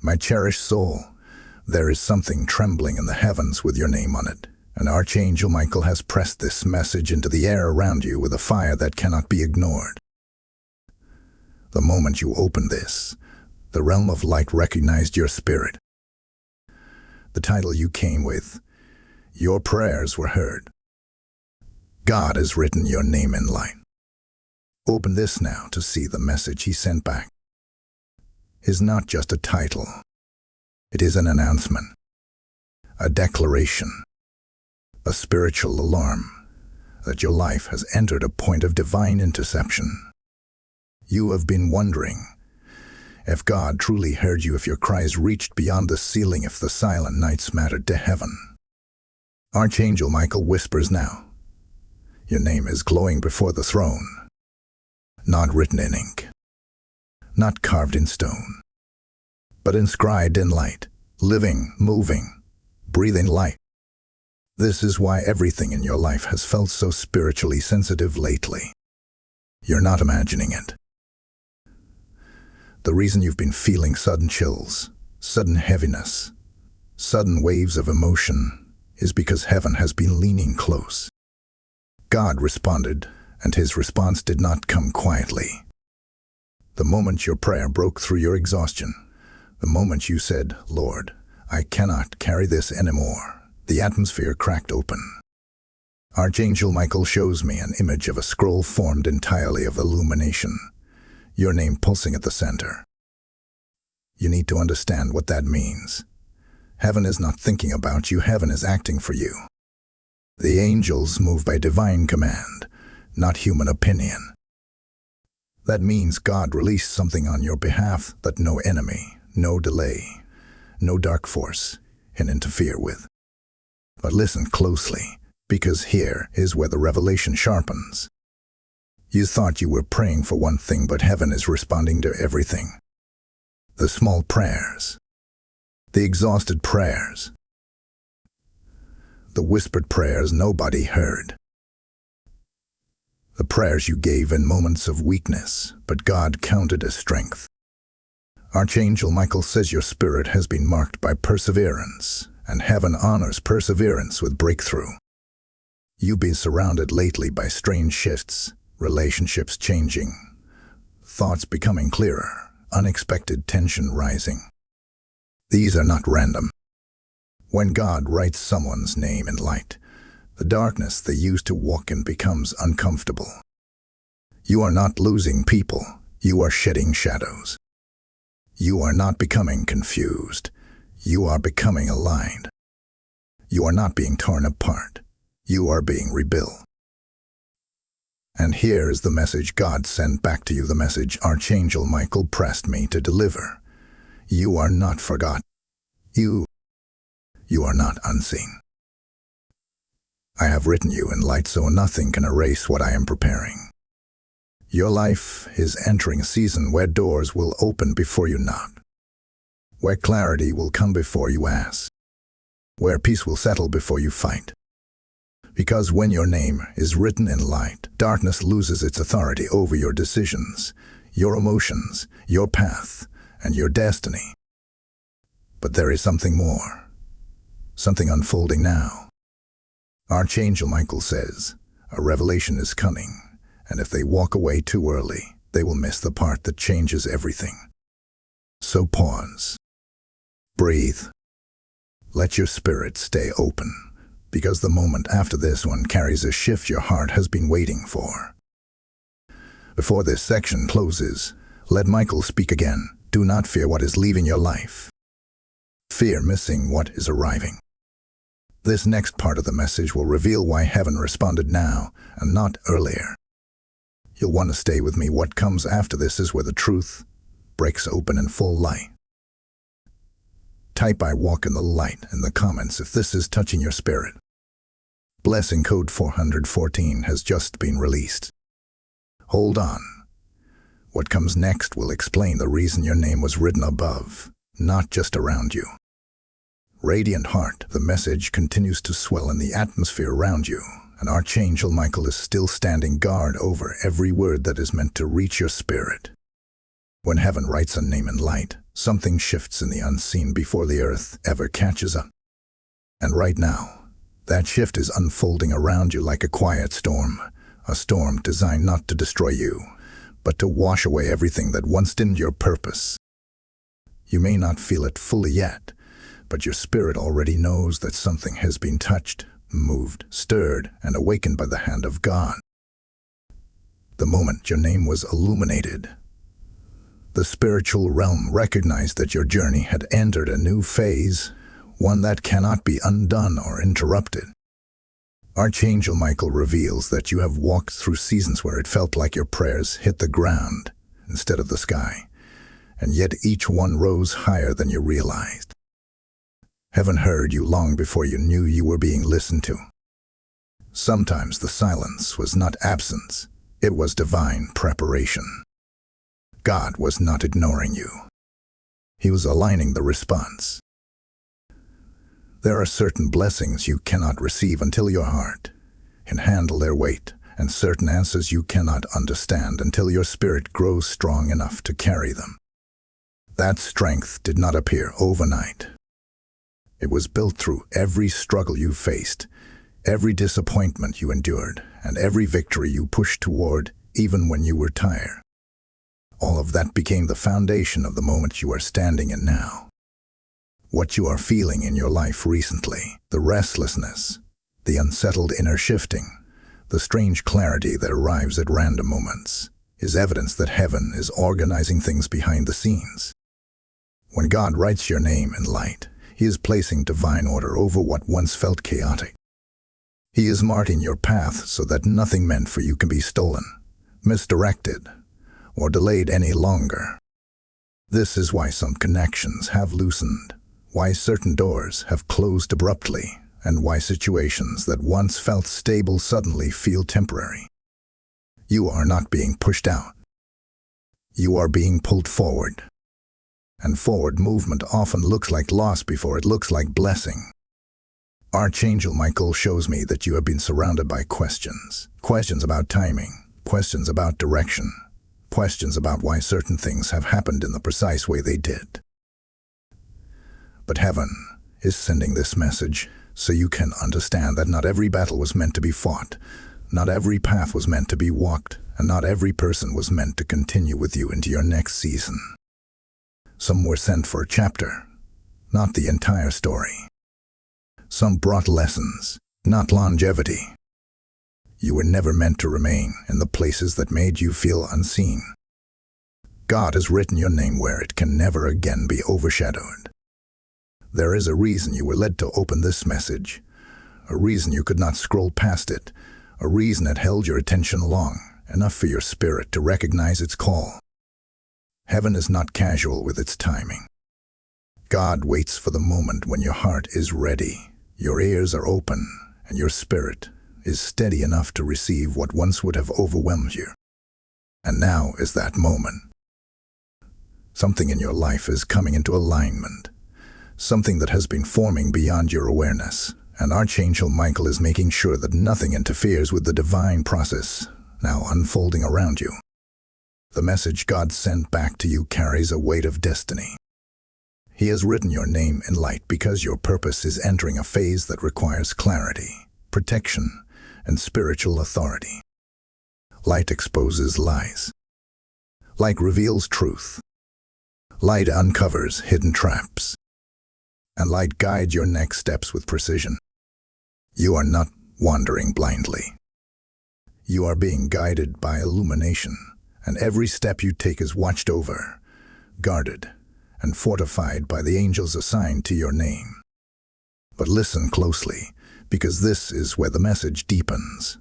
My cherished soul, there is something trembling in the heavens with your name on it, and Archangel Michael has pressed this message into the air around you with a fire that cannot be ignored. The moment you opened this, the realm of light recognized your spirit. The title you came with, your prayers were heard. God has written your name in light. Open this now to see the message he sent back. Is not just a title. It is an announcement, a declaration, a spiritual alarm that your life has entered a point of divine interception. You have been wondering if God truly heard you, if your cries reached beyond the ceiling, if the silent nights mattered to heaven. Archangel Michael whispers now, your name is glowing before the throne, not written in ink, not carved in stone, but inscribed in light, living, moving, breathing light. This is why everything in your life has felt so spiritually sensitive lately. You're not imagining it. The reason you've been feeling sudden chills, sudden heaviness, sudden waves of emotion is because heaven has been leaning close. God responded, and his response did not come quietly. The moment your prayer broke through your exhaustion, the moment you said, Lord, I cannot carry this anymore, the atmosphere cracked open. Archangel Michael shows me an image of a scroll formed entirely of illumination, your name pulsing at the center. You need to understand what that means. Heaven is not thinking about you, heaven is acting for you. The angels move by divine command, not human opinion. That means God released something on your behalf that no enemy, no delay, no dark force can interfere with. But listen closely, because here is where the revelation sharpens. You thought you were praying for one thing, but heaven is responding to everything. The small prayers, the exhausted prayers, the whispered prayers nobody heard. The prayers you gave in moments of weakness, but God counted as strength. Archangel Michael says your spirit has been marked by perseverance, and heaven honors perseverance with breakthrough. You've been surrounded lately by strange shifts, relationships changing, thoughts becoming clearer, unexpected tension rising. These are not random. When God writes someone's name in light, the darkness they used to walk in becomes uncomfortable. You are not losing people, you are shedding shadows. You are not becoming confused, you are becoming aligned. You are not being torn apart, you are being rebuilt. And here is the message God sent back to you, the message Archangel Michael pressed me to deliver. You are not forgotten. You are not unseen. I have written you in light so nothing can erase what I am preparing. Your life is entering a season where doors will open before you knock, where clarity will come before you ask, where peace will settle before you fight. Because when your name is written in light, darkness loses its authority over your decisions, your emotions, your path, and your destiny. But there is something more, something unfolding now. Archangel Michael says, a revelation is coming, and if they walk away too early, they will miss the part that changes everything. So pause. Breathe. Let your spirit stay open, because the moment after this one carries a shift your heart has been waiting for. Before this section closes, let Michael speak again. Do not fear what is leaving your life. Fear missing what is arriving. This next part of the message will reveal why heaven responded now and not earlier. You'll want to stay with me. What comes after this is where the truth breaks open in full light. Type I walk in the light in the comments if this is touching your spirit. Blessing code 414 has just been released. Hold on. What comes next will explain the reason your name was written above, not just around you. Radiant heart, the message continues to swell in the atmosphere around you, and Archangel Michael is still standing guard over every word that is meant to reach your spirit. When heaven writes a name in light, Something shifts in the unseen before the earth ever catches up. And right now, that shift is unfolding around you like a quiet storm, a storm designed not to destroy you, but to wash away everything that once dimmed your purpose. You may not feel it fully yet, but your spirit already knows that something has been touched, moved, stirred, and awakened by the hand of God. The moment your name was illuminated, the spiritual realm recognized that your journey had entered a new phase, one that cannot be undone or interrupted. Archangel Michael reveals that you have walked through seasons where it felt like your prayers hit the ground instead of the sky, and yet each one rose higher than you realized. Heaven heard you long before you knew you were being listened to. Sometimes the silence was not absence, it was divine preparation. God was not ignoring you. He was aligning the response. There are certain blessings you cannot receive until your heart can handle their weight, and certain answers you cannot understand until your spirit grows strong enough to carry them. That strength did not appear overnight. It was built through every struggle you faced, every disappointment you endured, and every victory you pushed toward, even when you were tired. All of that became the foundation of the moment you are standing in now. What you are feeling in your life recently, the restlessness, the unsettled inner shifting, the strange clarity that arrives at random moments, is evidence that heaven is organizing things behind the scenes. When God writes your name in light, He is placing divine order over what once felt chaotic. He is marking your path so that nothing meant for you can be stolen, misdirected, or delayed any longer. This is why some connections have loosened, why certain doors have closed abruptly, and why situations that once felt stable suddenly feel temporary. You are not being pushed out. You are being pulled forward. And forward movement often looks like loss before it looks like blessing. Archangel Michael shows me that you have been surrounded by questions. Questions about timing, questions about direction, questions about why certain things have happened in the precise way they did. But heaven is sending this message so you can understand that not every battle was meant to be fought, not every path was meant to be walked, and not every person was meant to continue with you into your next season. Some were sent for a chapter, not the entire story. Some brought lessons, not longevity. You were never meant to remain in the places that made you feel unseen. God has written your name where it can never again be overshadowed. There is a reason you were led to open this message, a reason you could not scroll past it, a reason it held your attention long enough for your spirit to recognize its call. Heaven is not casual with its timing. God waits for the moment when your heart is ready, your ears are open, and your spirit is steady enough to receive what once would have overwhelmed you. And now is that moment. Something in your life is coming into alignment, something that has been forming beyond your awareness, and Archangel Michael is making sure that nothing interferes with the divine process now unfolding around you. The message God sent back to you carries a weight of destiny. He has written your name in light because your purpose is entering a phase that requires clarity, protection, and spiritual authority. Light exposes lies. Light reveals truth. Light uncovers hidden traps. And light guides your next steps with precision. You are not wandering blindly. You are being guided by illumination, and every step you take is watched over, guarded, and fortified by the angels assigned to your name. But listen closely, because this is where the message deepens.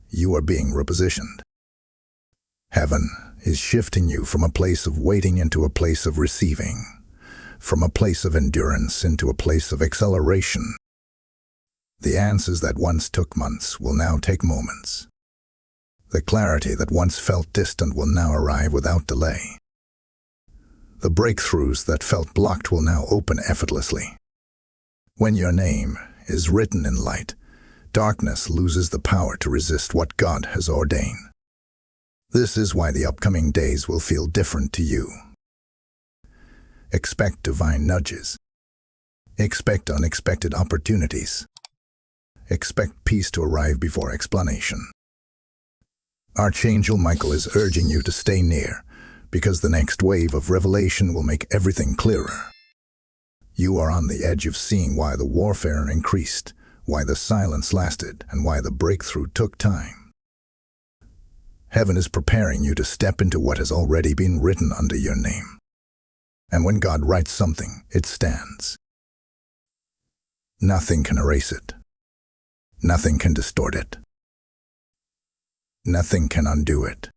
You are being repositioned. Heaven is shifting you from a place of waiting into a place of receiving, from a place of endurance into a place of acceleration. The answers that once took months will now take moments. The clarity that once felt distant will now arrive without delay. The breakthroughs that felt blocked will now open effortlessly. When your name is written in light, darkness loses the power to resist what God has ordained. This is why the upcoming days will feel different to you. Expect divine nudges. Expect unexpected opportunities. Expect peace to arrive before explanation. Archangel Michael is urging you to stay near, because the next wave of revelation will make everything clearer. You are on the edge of seeing why the warfare increased, why the silence lasted, and why the breakthrough took time. Heaven is preparing you to step into what has already been written under your name. And when God writes something, it stands. Nothing can erase it. Nothing can distort it. Nothing can undo it.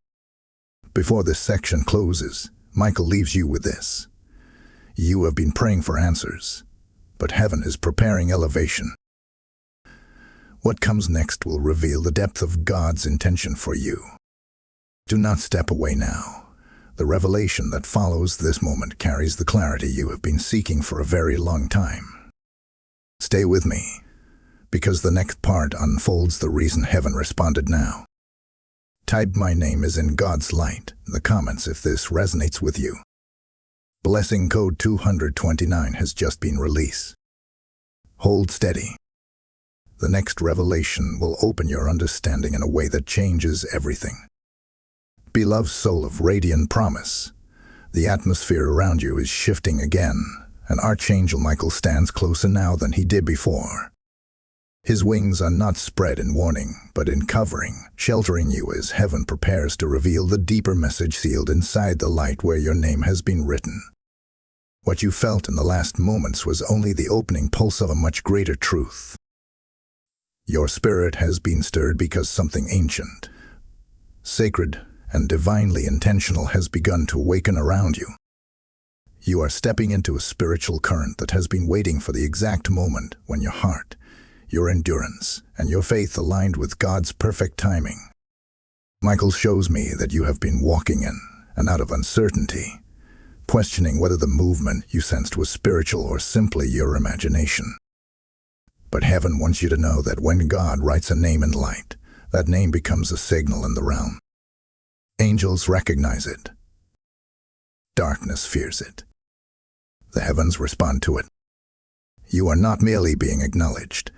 Before this section closes, Michael leaves you with this. You have been praying for answers, but heaven is preparing elevation. What comes next will reveal the depth of God's intention for you. Do not step away now. The revelation that follows this moment carries the clarity you have been seeking for a very long time. Stay with me, because the next part unfolds the reason heaven responded now. Type "My name is in God's light" in the comments if this resonates with you. Blessing code 229 has just been released. Hold steady. The next revelation will open your understanding in a way that changes everything. Beloved soul of radiant promise, the atmosphere around you is shifting again, and Archangel Michael stands closer now than he did before. His wings are not spread in warning, but in covering, sheltering you as heaven prepares to reveal the deeper message sealed inside the light where your name has been written. What you felt in the last moments was only the opening pulse of a much greater truth. Your spirit has been stirred because something ancient, sacred, and divinely intentional has begun to awaken around you. You are stepping into a spiritual current that has been waiting for the exact moment when your heart, your endurance, and your faith aligned with God's perfect timing. Michael shows me that you have been walking in and out of uncertainty, questioning whether the movement you sensed was spiritual or simply your imagination. But heaven wants you to know that when God writes a name in light, that name becomes a signal in the realm. Angels recognize it. Darkness fears it. The heavens respond to it. You are not merely being acknowledged.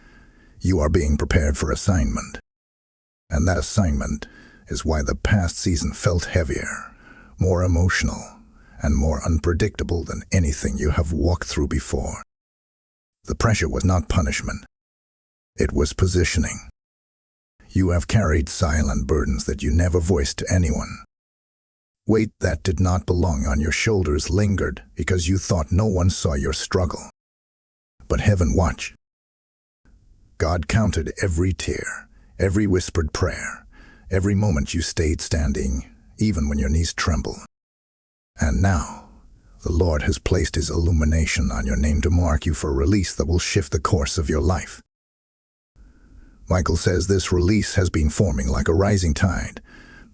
You are being prepared for assignment. And that assignment is why the past season felt heavier, more emotional, and more unpredictable than anything you have walked through before. The pressure was not punishment. It was positioning. You have carried silent burdens that you never voiced to anyone. Weight that did not belong on your shoulders lingered because you thought no one saw your struggle. But heaven watched. God counted every tear, every whispered prayer, every moment you stayed standing, even when your knees trembled. And now, the Lord has placed His illumination on your name to mark you for a release that will shift the course of your life. Michael says this release has been forming like a rising tide,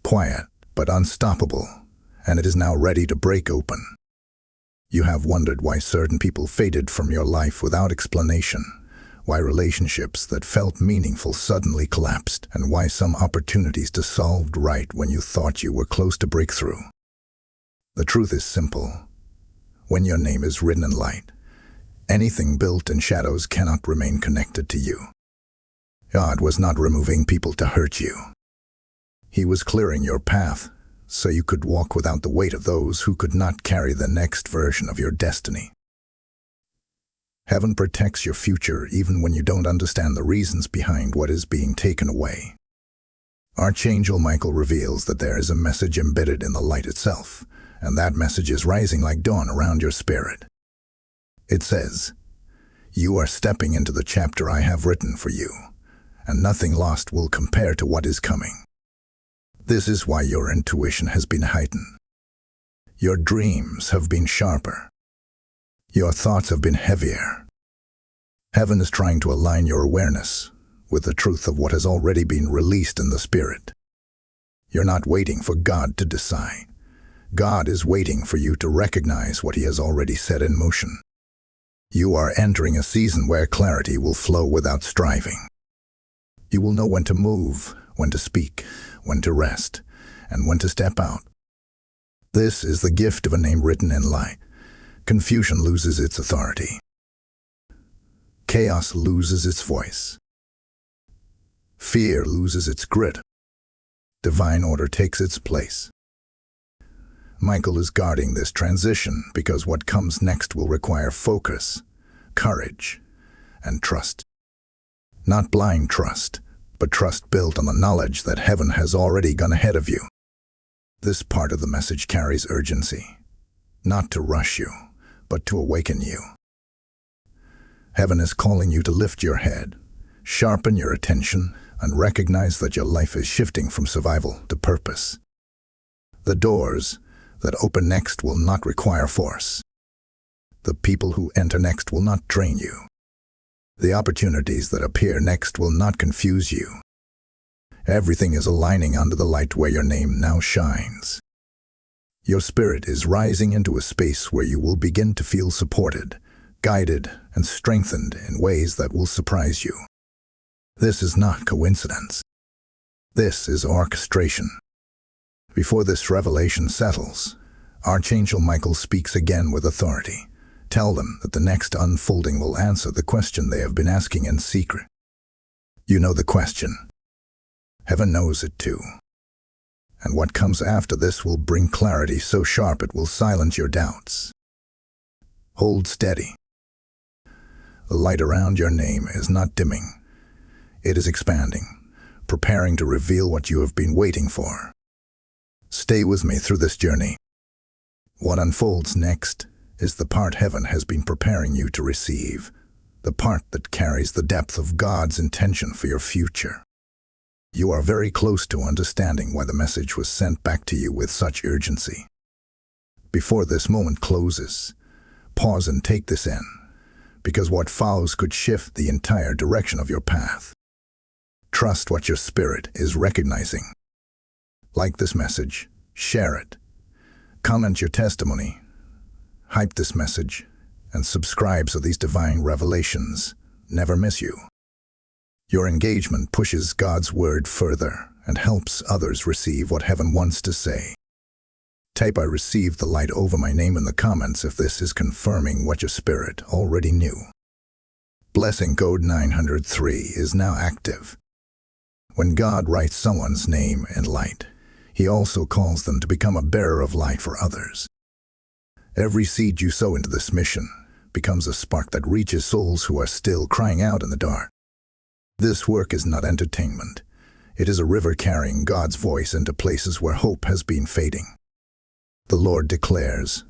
quiet but unstoppable, and it is now ready to break open. You have wondered why certain people faded from your life without explanation, why relationships that felt meaningful suddenly collapsed, and why some opportunities dissolved right when you thought you were close to breakthrough. The truth is simple. When your name is written in light, anything built in shadows cannot remain connected to you. God was not removing people to hurt you. He was clearing your path so you could walk without the weight of those who could not carry the next version of your destiny. Heaven protects your future even when you don't understand the reasons behind what is being taken away. Archangel Michael reveals that there is a message embedded in the light itself, and that message is rising like dawn around your spirit. It says, "You are stepping into the chapter I have written for you, and nothing lost will compare to what is coming." This is why your intuition has been heightened. Your dreams have been sharper. Your thoughts have been heavier. Heaven is trying to align your awareness with the truth of what has already been released in the Spirit. You're not waiting for God to decide. God is waiting for you to recognize what He has already set in motion. You are entering a season where clarity will flow without striving. You will know when to move, when to speak, when to rest, and when to step out. This is the gift of a name written in light, Confusion loses its authority. Chaos loses its voice. Fear loses its grit. Divine order takes its place. Michael is guarding this transition because what comes next will require focus, courage, and trust. Not blind trust, but trust built on the knowledge that heaven has already gone ahead of you. This part of the message carries urgency, not to rush you, but to awaken you. Heaven is calling you to lift your head, sharpen your attention, and recognize that your life is shifting from survival to purpose. The doors that open next will not require force. The people who enter next will not drain you. The opportunities that appear next will not confuse you. Everything is aligning under the light where your name now shines. Your spirit is rising into a space where you will begin to feel supported, guided, and strengthened in ways that will surprise you. This is not coincidence. This is orchestration. Before this revelation settles, Archangel Michael speaks again with authority. Tell them that the next unfolding will answer the question they have been asking in secret. You know the question. Heaven knows it too. And what comes after this will bring clarity so sharp it will silence your doubts. Hold steady. The light around your name is not dimming. It is expanding, preparing to reveal what you have been waiting for. Stay with me through this journey. What unfolds next is the part heaven has been preparing you to receive, the part that carries the depth of God's intention for your future. You are very close to understanding why the message was sent back to you with such urgency. Before this moment closes, pause and take this in, because what follows could shift the entire direction of your path. Trust what your spirit is recognizing. Like this message, share it. Comment your testimony. Hype this message, and subscribe so these divine revelations never miss you. Your engagement pushes God's word further and helps others receive what heaven wants to say. Type "I received the light" over my name in the comments if this is confirming what your spirit already knew. Blessing code 903 is now active. When God writes someone's name in light, He also calls them to become a bearer of light for others. Every seed you sow into this mission becomes a spark that reaches souls who are still crying out in the dark. This work is not entertainment. It is a river carrying God's voice into places where hope has been fading. The Lord declares,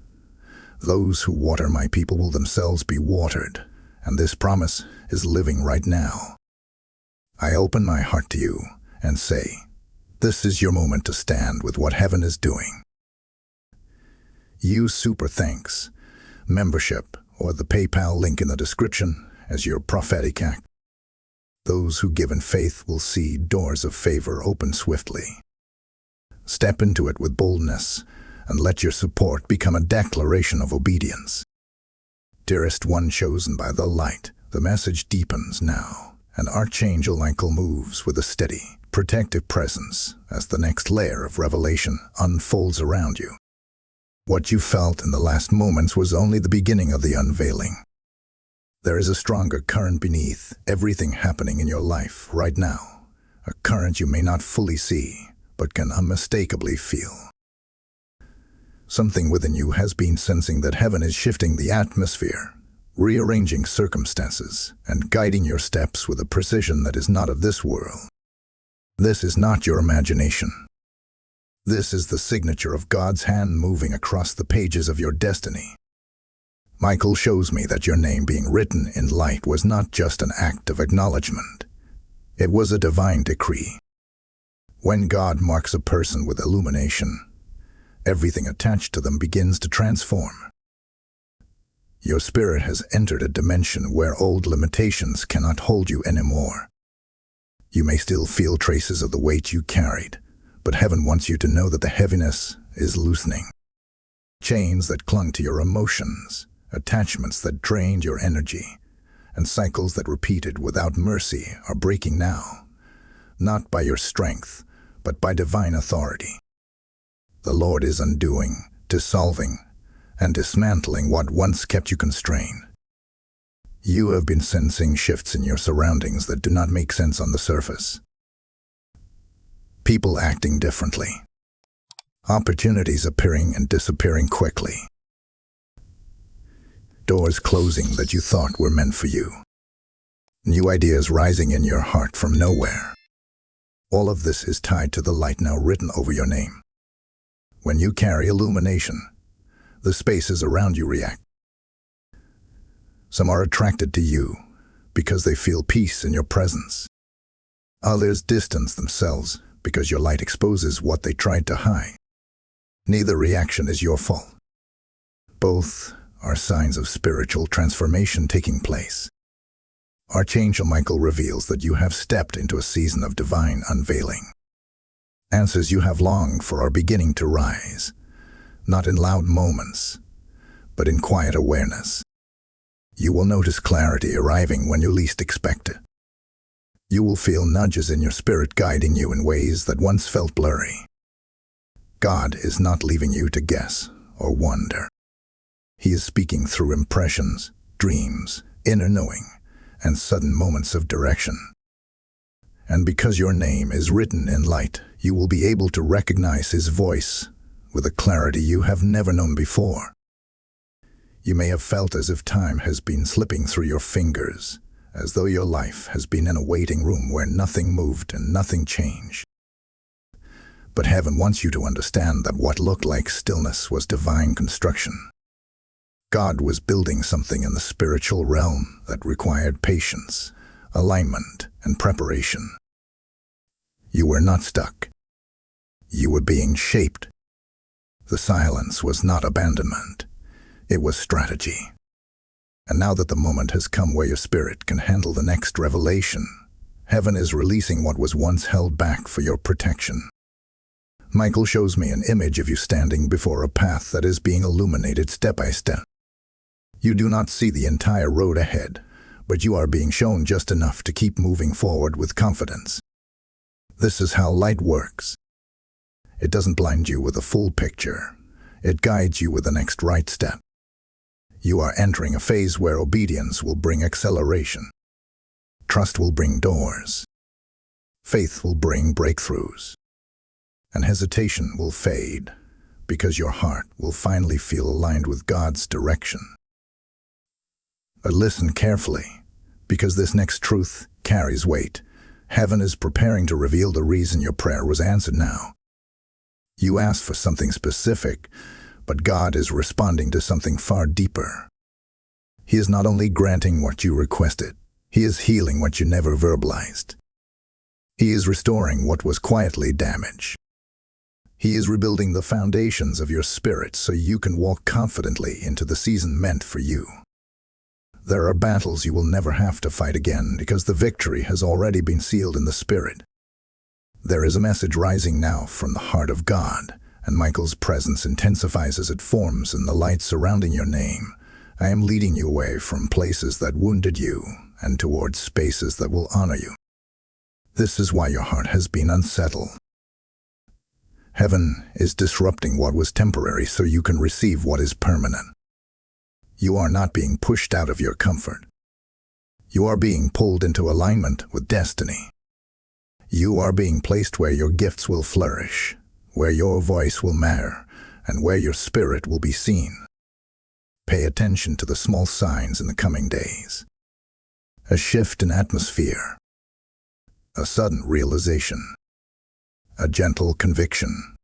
"Those who water my people will themselves be watered," and this promise is living right now. I open my heart to you and say, this is your moment to stand with what heaven is doing. Use Super Thanks, membership, or the PayPal link in the description as your prophetic act. Those who give in faith will see doors of favor open swiftly. Step into it with boldness and let your support become a declaration of obedience. Dearest one chosen by the light, the message deepens now, and Archangel Michael moves with a steady, protective presence as the next layer of revelation unfolds around you. What you felt in the last moments was only the beginning of the unveiling. There is a stronger current beneath everything happening in your life right now, a current you may not fully see, but can unmistakably feel. Something within you has been sensing that heaven is shifting the atmosphere, rearranging circumstances, and guiding your steps with a precision that is not of this world. This is not your imagination. This is the signature of God's hand moving across the pages of your destiny. Michael shows me that your name being written in light was not just an act of acknowledgement. It was a divine decree. When God marks a person with illumination, everything attached to them begins to transform. Your spirit has entered a dimension where old limitations cannot hold you anymore. You may still feel traces of the weight you carried, but heaven wants you to know that the heaviness is loosening. Chains that clung to your emotions, attachments that drained your energy, and cycles that repeated without mercy are breaking now, not by your strength, but by divine authority. The Lord is undoing, dissolving, and dismantling what once kept you constrained. You have been sensing shifts in your surroundings that do not make sense on the surface. People acting differently. Opportunities appearing and disappearing quickly. Doors closing that you thought were meant for you. New ideas rising in your heart from nowhere. All of this is tied to the light now written over your name. When you carry illumination, the spaces around you react. Some are attracted to you because they feel peace in your presence. Others distance themselves because your light exposes what they tried to hide. Neither reaction is your fault. Both are signs of spiritual transformation taking place. Archangel Michael reveals that you have stepped into a season of divine unveiling. Answers you have longed for are beginning to rise, not in loud moments, but in quiet awareness. You will notice clarity arriving when you least expect it. You will feel nudges in your spirit guiding you in ways that once felt blurry. God is not leaving you to guess or wonder. He is speaking through impressions, dreams, inner knowing, and sudden moments of direction. And because your name is written in light, you will be able to recognize His voice with a clarity you have never known before. You may have felt as if time has been slipping through your fingers, as though your life has been in a waiting room where nothing moved and nothing changed. But heaven wants you to understand that what looked like stillness was divine construction. God was building something in the spiritual realm that required patience, alignment, and preparation. You were not stuck. You were being shaped. The silence was not abandonment. It was strategy. And now that the moment has come where your spirit can handle the next revelation, heaven is releasing what was once held back for your protection. Michael shows me an image of you standing before a path that is being illuminated step by step. You do not see the entire road ahead, but you are being shown just enough to keep moving forward with confidence. This is how light works. It doesn't blind you with a full picture. It guides you with the next right step. You are entering a phase where obedience will bring acceleration. Trust will bring doors. Faith will bring breakthroughs. And hesitation will fade, because your heart will finally feel aligned with God's direction. But listen carefully, because this next truth carries weight. Heaven is preparing to reveal the reason your prayer was answered now. You asked for something specific, but God is responding to something far deeper. He is not only granting what you requested, He is healing what you never verbalized. He is restoring what was quietly damaged. He is rebuilding the foundations of your spirit so you can walk confidently into the season meant for you. There are battles you will never have to fight again because the victory has already been sealed in the Spirit. There is a message rising now from the heart of God, and Michael's presence intensifies as it forms in the light surrounding your name. I am leading you away from places that wounded you and towards spaces that will honor you. This is why your heart has been unsettled. Heaven is disrupting what was temporary so you can receive what is permanent. You are not being pushed out of your comfort. You are being pulled into alignment with destiny. You are being placed where your gifts will flourish, where your voice will matter, and where your spirit will be seen. Pay attention to the small signs in the coming days. A shift in atmosphere. A sudden realization. A gentle conviction.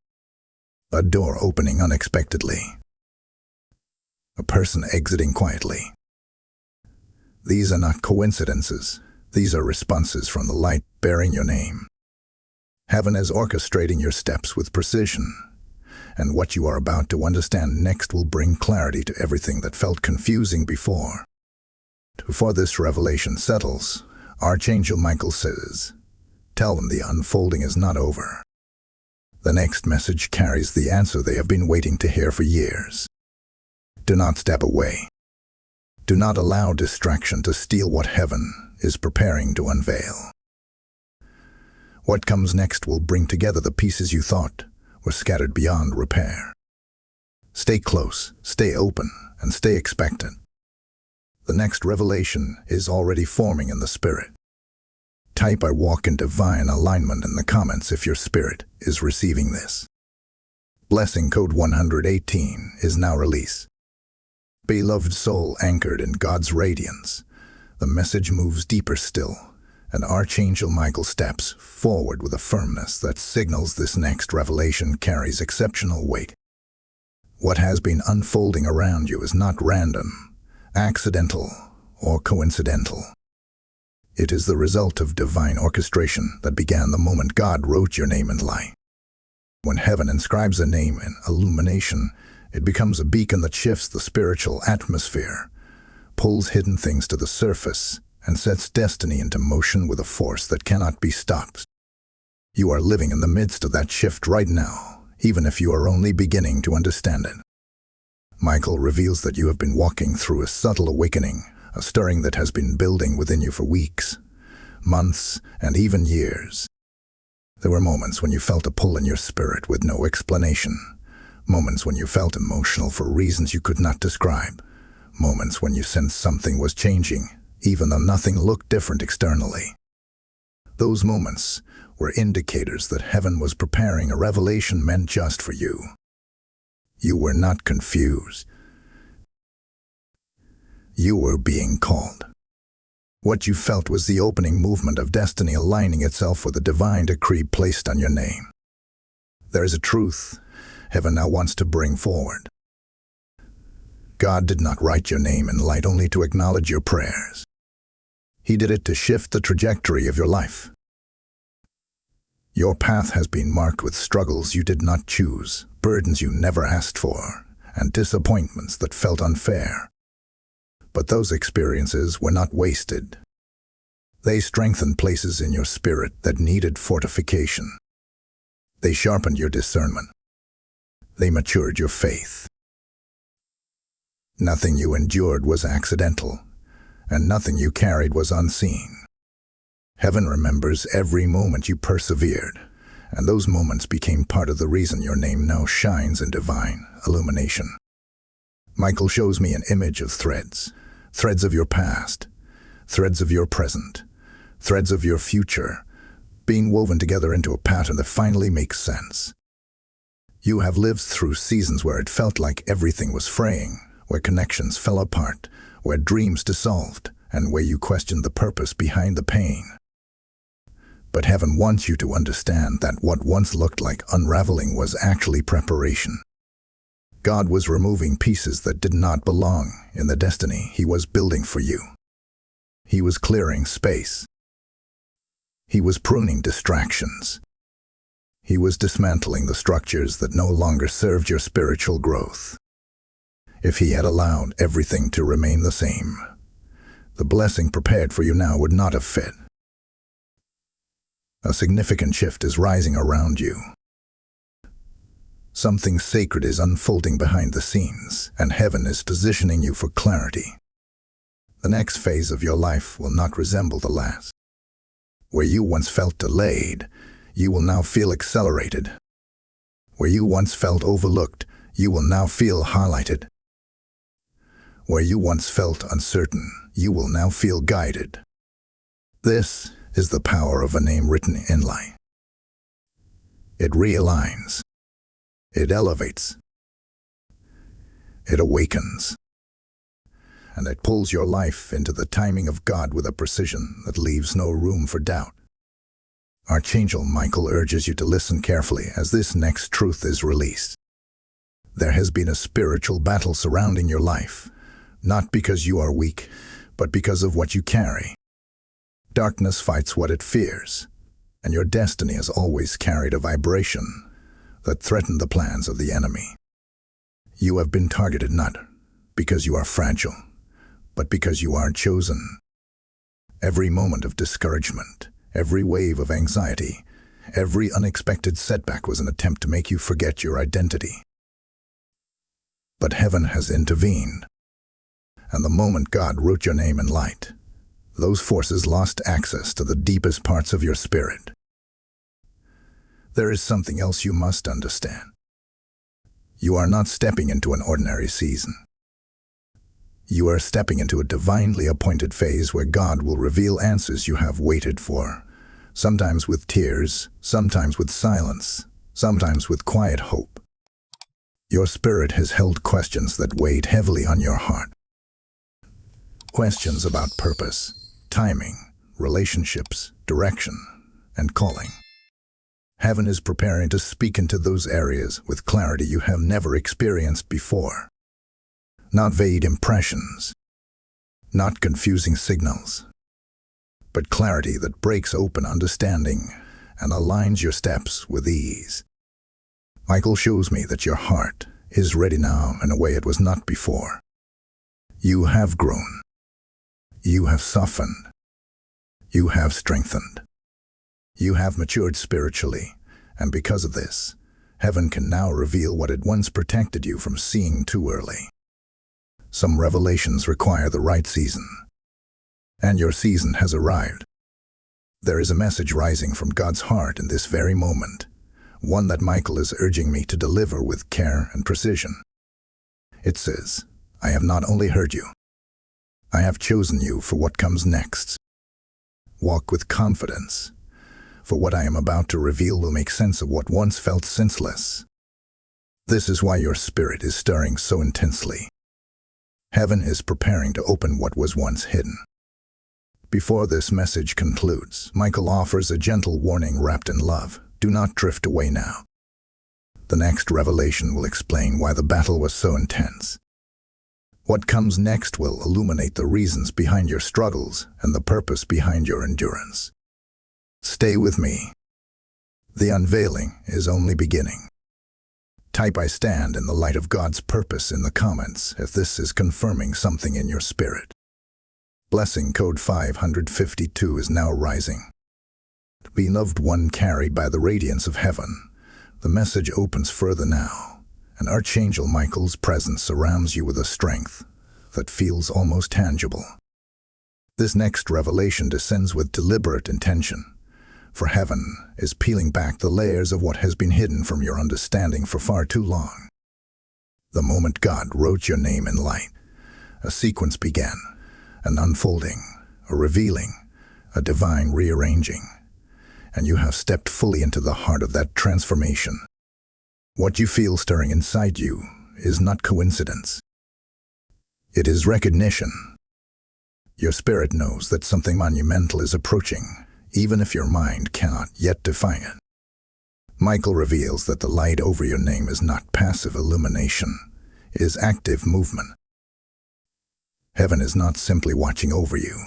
A door opening unexpectedly. A person exiting quietly. These are not coincidences. These are responses from the light bearing your name. Heaven is orchestrating your steps with precision, and what you are about to understand next will bring clarity to everything that felt confusing before. Before this revelation settles, Archangel Michael says, "Tell them the unfolding is not over." The next message carries the answer they have been waiting to hear for years. Do not step away. Do not allow distraction to steal what heaven is preparing to unveil. What comes next will bring together the pieces you thought were scattered beyond repair. Stay close, stay open, and stay expectant. The next revelation is already forming in the spirit. Type "I walk in divine alignment" in the comments if your spirit is receiving this. Blessing code 118 is now released. Beloved soul anchored in God's radiance, the message moves deeper still, and Archangel Michael steps forward with a firmness that signals this next revelation carries exceptional weight. What has been unfolding around you is not random, accidental, or coincidental. It is the result of divine orchestration that began the moment God wrote your name in light. When heaven inscribes a name in illumination, it becomes a beacon that shifts the spiritual atmosphere, pulls hidden things to the surface, and sets destiny into motion with a force that cannot be stopped. You are living in the midst of that shift right now, even if you are only beginning to understand it. Michael reveals that you have been walking through a subtle awakening, a stirring that has been building within you for weeks, months, and even years. There were moments when you felt a pull in your spirit with no explanation, moments when you felt emotional for reasons you could not describe, moments when you sensed something was changing, even though nothing looked different externally. Those moments were indicators that heaven was preparing a revelation meant just for you. You were not confused. You were being called. What you felt was the opening movement of destiny aligning itself with the divine decree placed on your name. There is a truth heaven now wants to bring forward. God did not write your name in light only to acknowledge your prayers. He did it to shift the trajectory of your life. Your path has been marked with struggles you did not choose, burdens you never asked for, and disappointments that felt unfair. But those experiences were not wasted. They strengthened places in your spirit that needed fortification. They sharpened your discernment. They matured your faith. Nothing you endured was accidental, and nothing you carried was unseen. Heaven remembers every moment you persevered, and those moments became part of the reason your name now shines in divine illumination. Michael shows me an image of threads of your past, threads of your present, threads of your future, being woven together into a pattern that finally makes sense. You have lived through seasons where it felt like everything was fraying, where connections fell apart, where dreams dissolved, and where you questioned the purpose behind the pain. But heaven wants you to understand that what once looked like unraveling was actually preparation. God was removing pieces that did not belong in the destiny He was building for you. He was clearing space. He was pruning distractions. He was dismantling the structures that no longer served your spiritual growth. If He had allowed everything to remain the same, the blessing prepared for you now would not have fit. A significant shift is rising around you. Something sacred is unfolding behind the scenes, and heaven is positioning you for clarity. The next phase of your life will not resemble the last. Where you once felt delayed, you will now feel accelerated. Where you once felt overlooked, you will now feel highlighted. Where you once felt uncertain, you will now feel guided. This is the power of a name written in light. It realigns. It elevates. It awakens. And it pulls your life into the timing of God with a precision that leaves no room for doubt. Archangel Michael urges you to listen carefully as this next truth is released. There has been a spiritual battle surrounding your life, not because you are weak, but because of what you carry. Darkness fights what it fears, and your destiny has always carried a vibration that threatened the plans of the enemy. You have been targeted not because you are fragile, but because you are chosen. Every moment of discouragement, every wave of anxiety, every unexpected setback was an attempt to make you forget your identity. But heaven has intervened, and the moment God wrote your name in light, those forces lost access to the deepest parts of your spirit. There is something else you must understand. You are not stepping into an ordinary season. You are stepping into a divinely appointed phase where God will reveal answers you have waited for, sometimes with tears, sometimes with silence, sometimes with quiet hope. Your spirit has held questions that weighed heavily on your heart. Questions about purpose, timing, relationships, direction, and calling. Heaven is preparing to speak into those areas with clarity you have never experienced before. Not vague impressions, not confusing signals, but clarity that breaks open understanding and aligns your steps with ease. Michael shows me that your heart is ready now in a way it was not before. You have grown. You have softened. You have strengthened. You have matured spiritually, and because of this, heaven can now reveal what it once protected you from seeing too early. Some revelations require the right season, and your season has arrived. There is a message rising from God's heart in this very moment, one that Michael is urging me to deliver with care and precision. It says, "I have not only heard you, I have chosen you for what comes next. Walk with confidence, for what I am about to reveal will make sense of what once felt senseless." This is why your spirit is stirring so intensely. Heaven is preparing to open what was once hidden. Before this message concludes, Michael offers a gentle warning wrapped in love. Do not drift away now. The next revelation will explain why the battle was so intense. What comes next will illuminate the reasons behind your struggles and the purpose behind your endurance. Stay with me. The unveiling is only beginning. Type "I stand in the light of God's purpose" in the comments if this is confirming something in your spirit. Blessing code 552 is now rising. Beloved one carried by the radiance of heaven, the message opens further now, and Archangel Michael's presence surrounds you with a strength that feels almost tangible. This next revelation descends with deliberate intention, for heaven is peeling back the layers of what has been hidden from your understanding for far too long. The moment God wrote your name in light, a sequence began, an unfolding, a revealing, a divine rearranging, and you have stepped fully into the heart of that transformation. What you feel stirring inside you is not coincidence. It is recognition. Your spirit knows that something monumental is approaching, even if your mind cannot yet define it. Michael reveals that the light over your name is not passive illumination, it is active movement. Heaven is not simply watching over you.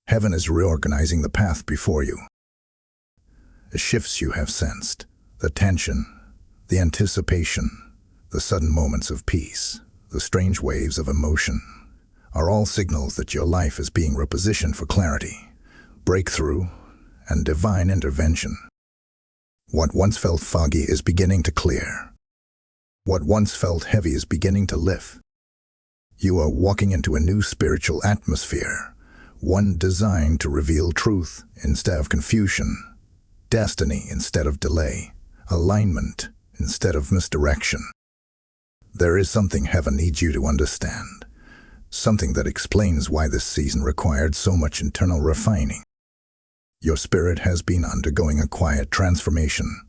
Heaven is reorganizing the path before you. The shifts you have sensed, the tension, the anticipation, the sudden moments of peace, the strange waves of emotion, are all signals that your life is being repositioned for clarity, breakthrough, and divine intervention. What once felt foggy is beginning to clear. What once felt heavy is beginning to lift. You are walking into a new spiritual atmosphere, one designed to reveal truth instead of confusion, destiny instead of delay, alignment instead of misdirection. There is something heaven needs you to understand, something that explains why this season required so much internal refining. Your spirit has been undergoing a quiet transformation,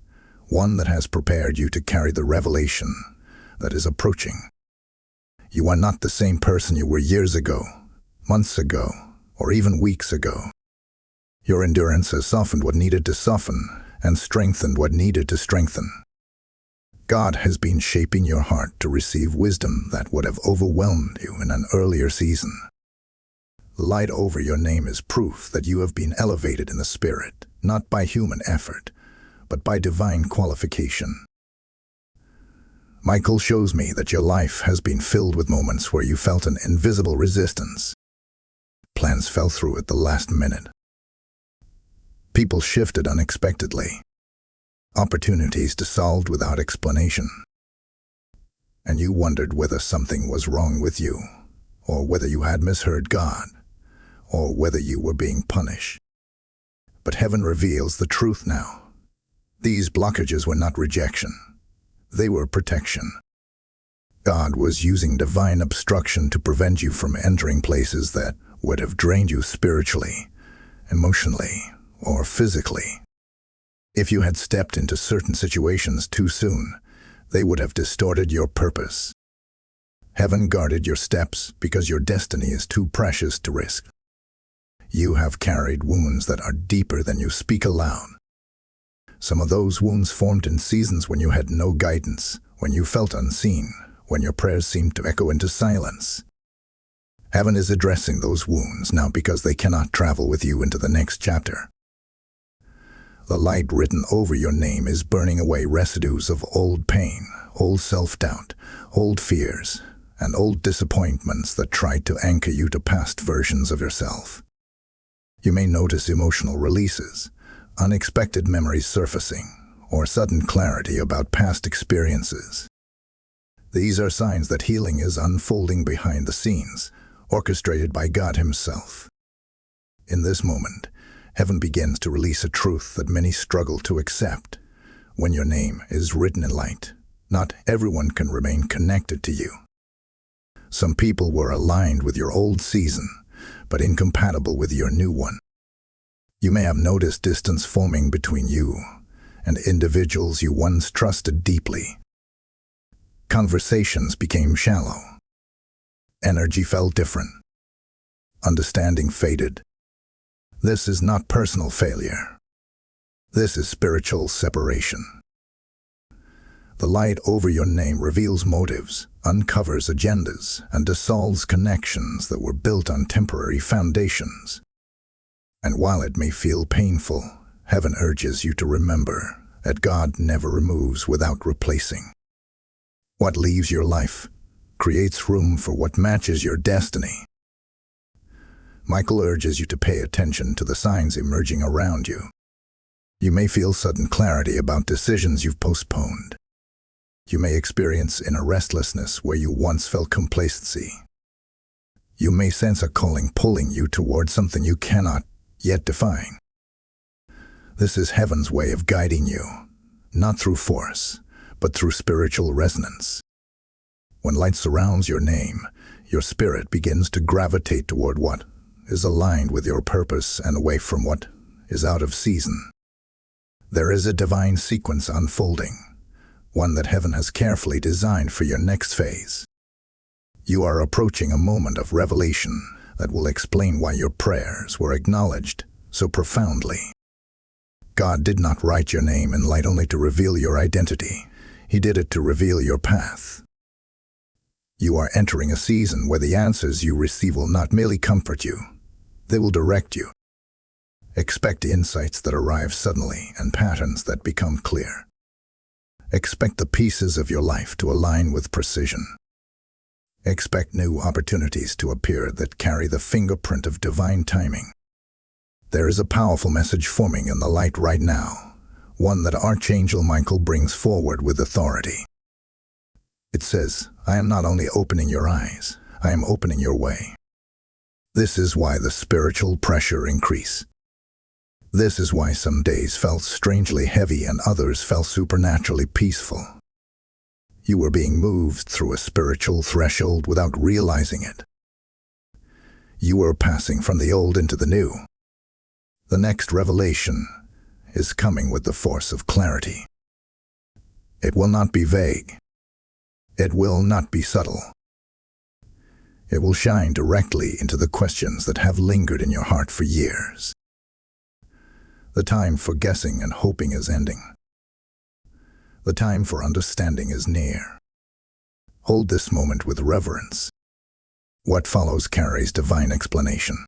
one that has prepared you to carry the revelation that is approaching. You are not the same person you were years ago, months ago, or even weeks ago. Your endurance has softened what needed to soften and strengthened what needed to strengthen. God has been shaping your heart to receive wisdom that would have overwhelmed you in an earlier season. The light over your name is proof that you have been elevated in the spirit, not by human effort, but by divine qualification. Michael shows me that your life has been filled with moments where you felt an invisible resistance. Plans fell through at the last minute. People shifted unexpectedly. Opportunities dissolved without explanation. And you wondered whether something was wrong with you, or whether you had misheard God, or whether you were being punished. But heaven reveals the truth now. These blockages were not rejection. They were protection. God was using divine obstruction to prevent you from entering places that would have drained you spiritually, emotionally, or physically. If you had stepped into certain situations too soon, they would have distorted your purpose. Heaven guarded your steps because your destiny is too precious to risk. You have carried wounds that are deeper than you speak aloud. Some of those wounds formed in seasons when you had no guidance, when you felt unseen, when your prayers seemed to echo into silence. Heaven is addressing those wounds now because they cannot travel with you into the next chapter. The light written over your name is burning away residues of old pain, old self-doubt, old fears, and old disappointments that tried to anchor you to past versions of yourself. You may notice emotional releases, unexpected memories surfacing, or sudden clarity about past experiences. These are signs that healing is unfolding behind the scenes, orchestrated by God Himself. In this moment, heaven begins to release a truth that many struggle to accept. When your name is written in light, not everyone can remain connected to you. Some people were aligned with your old season, but incompatible with your new one. You may have noticed distance forming between you and individuals you once trusted deeply. Conversations became shallow. Energy felt different. Understanding faded. This is not personal failure. This is spiritual separation. The light over your name reveals motives, uncovers agendas, and dissolves connections that were built on temporary foundations. And while it may feel painful, heaven urges you to remember that God never removes without replacing. What leaves your life creates room for what matches your destiny. Michael urges you to pay attention to the signs emerging around you. You may feel sudden clarity about decisions you've postponed. You may experience inner restlessness where you once felt complacency. You may sense a calling pulling you towards something you cannot yet define. This is heaven's way of guiding you, not through force, but through spiritual resonance. When light surrounds your name, your spirit begins to gravitate toward what is aligned with your purpose and away from what is out of season. There is a divine sequence unfolding, one that heaven has carefully designed for your next phase. You are approaching a moment of revelation that will explain why your prayers were acknowledged so profoundly. God did not write your name in light only to reveal your identity. He did it to reveal your path. You are entering a season where the answers you receive will not merely comfort you, they will direct you. Expect insights that arrive suddenly and patterns that become clear. Expect the pieces of your life to align with precision. Expect new opportunities to appear that carry the fingerprint of divine timing. There is a powerful message forming in the light right now, one that Archangel Michael brings forward with authority. It says, "I am not only opening your eyes, I am opening your way." This is why the spiritual pressure increase. This is why some days felt strangely heavy and others felt supernaturally peaceful. You were being moved through a spiritual threshold without realizing it. You were passing from the old into the new. The next revelation is coming with the force of clarity. It will not be vague. It will not be subtle. It will shine directly into the questions that have lingered in your heart for years. The time for guessing and hoping is ending. The time for understanding is near. Hold this moment with reverence. What follows carries divine explanation.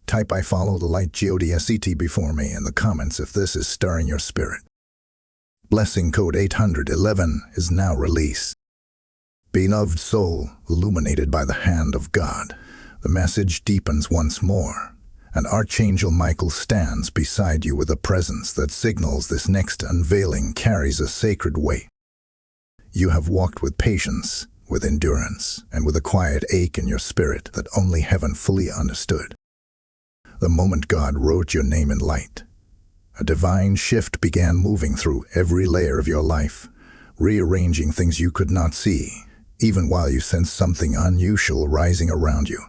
Type "I follow the light GODSET" before me in the comments if this is stirring your spirit. Blessing code 811 is now released. Beloved soul, illuminated by the hand of God, the message deepens once more, and Archangel Michael stands beside you with a presence that signals this next unveiling carries a sacred weight. You have walked with patience, with endurance, and with a quiet ache in your spirit that only heaven fully understood. The moment God wrote your name in light, a divine shift began moving through every layer of your life, rearranging things you could not see, even while you sense something unusual rising around you.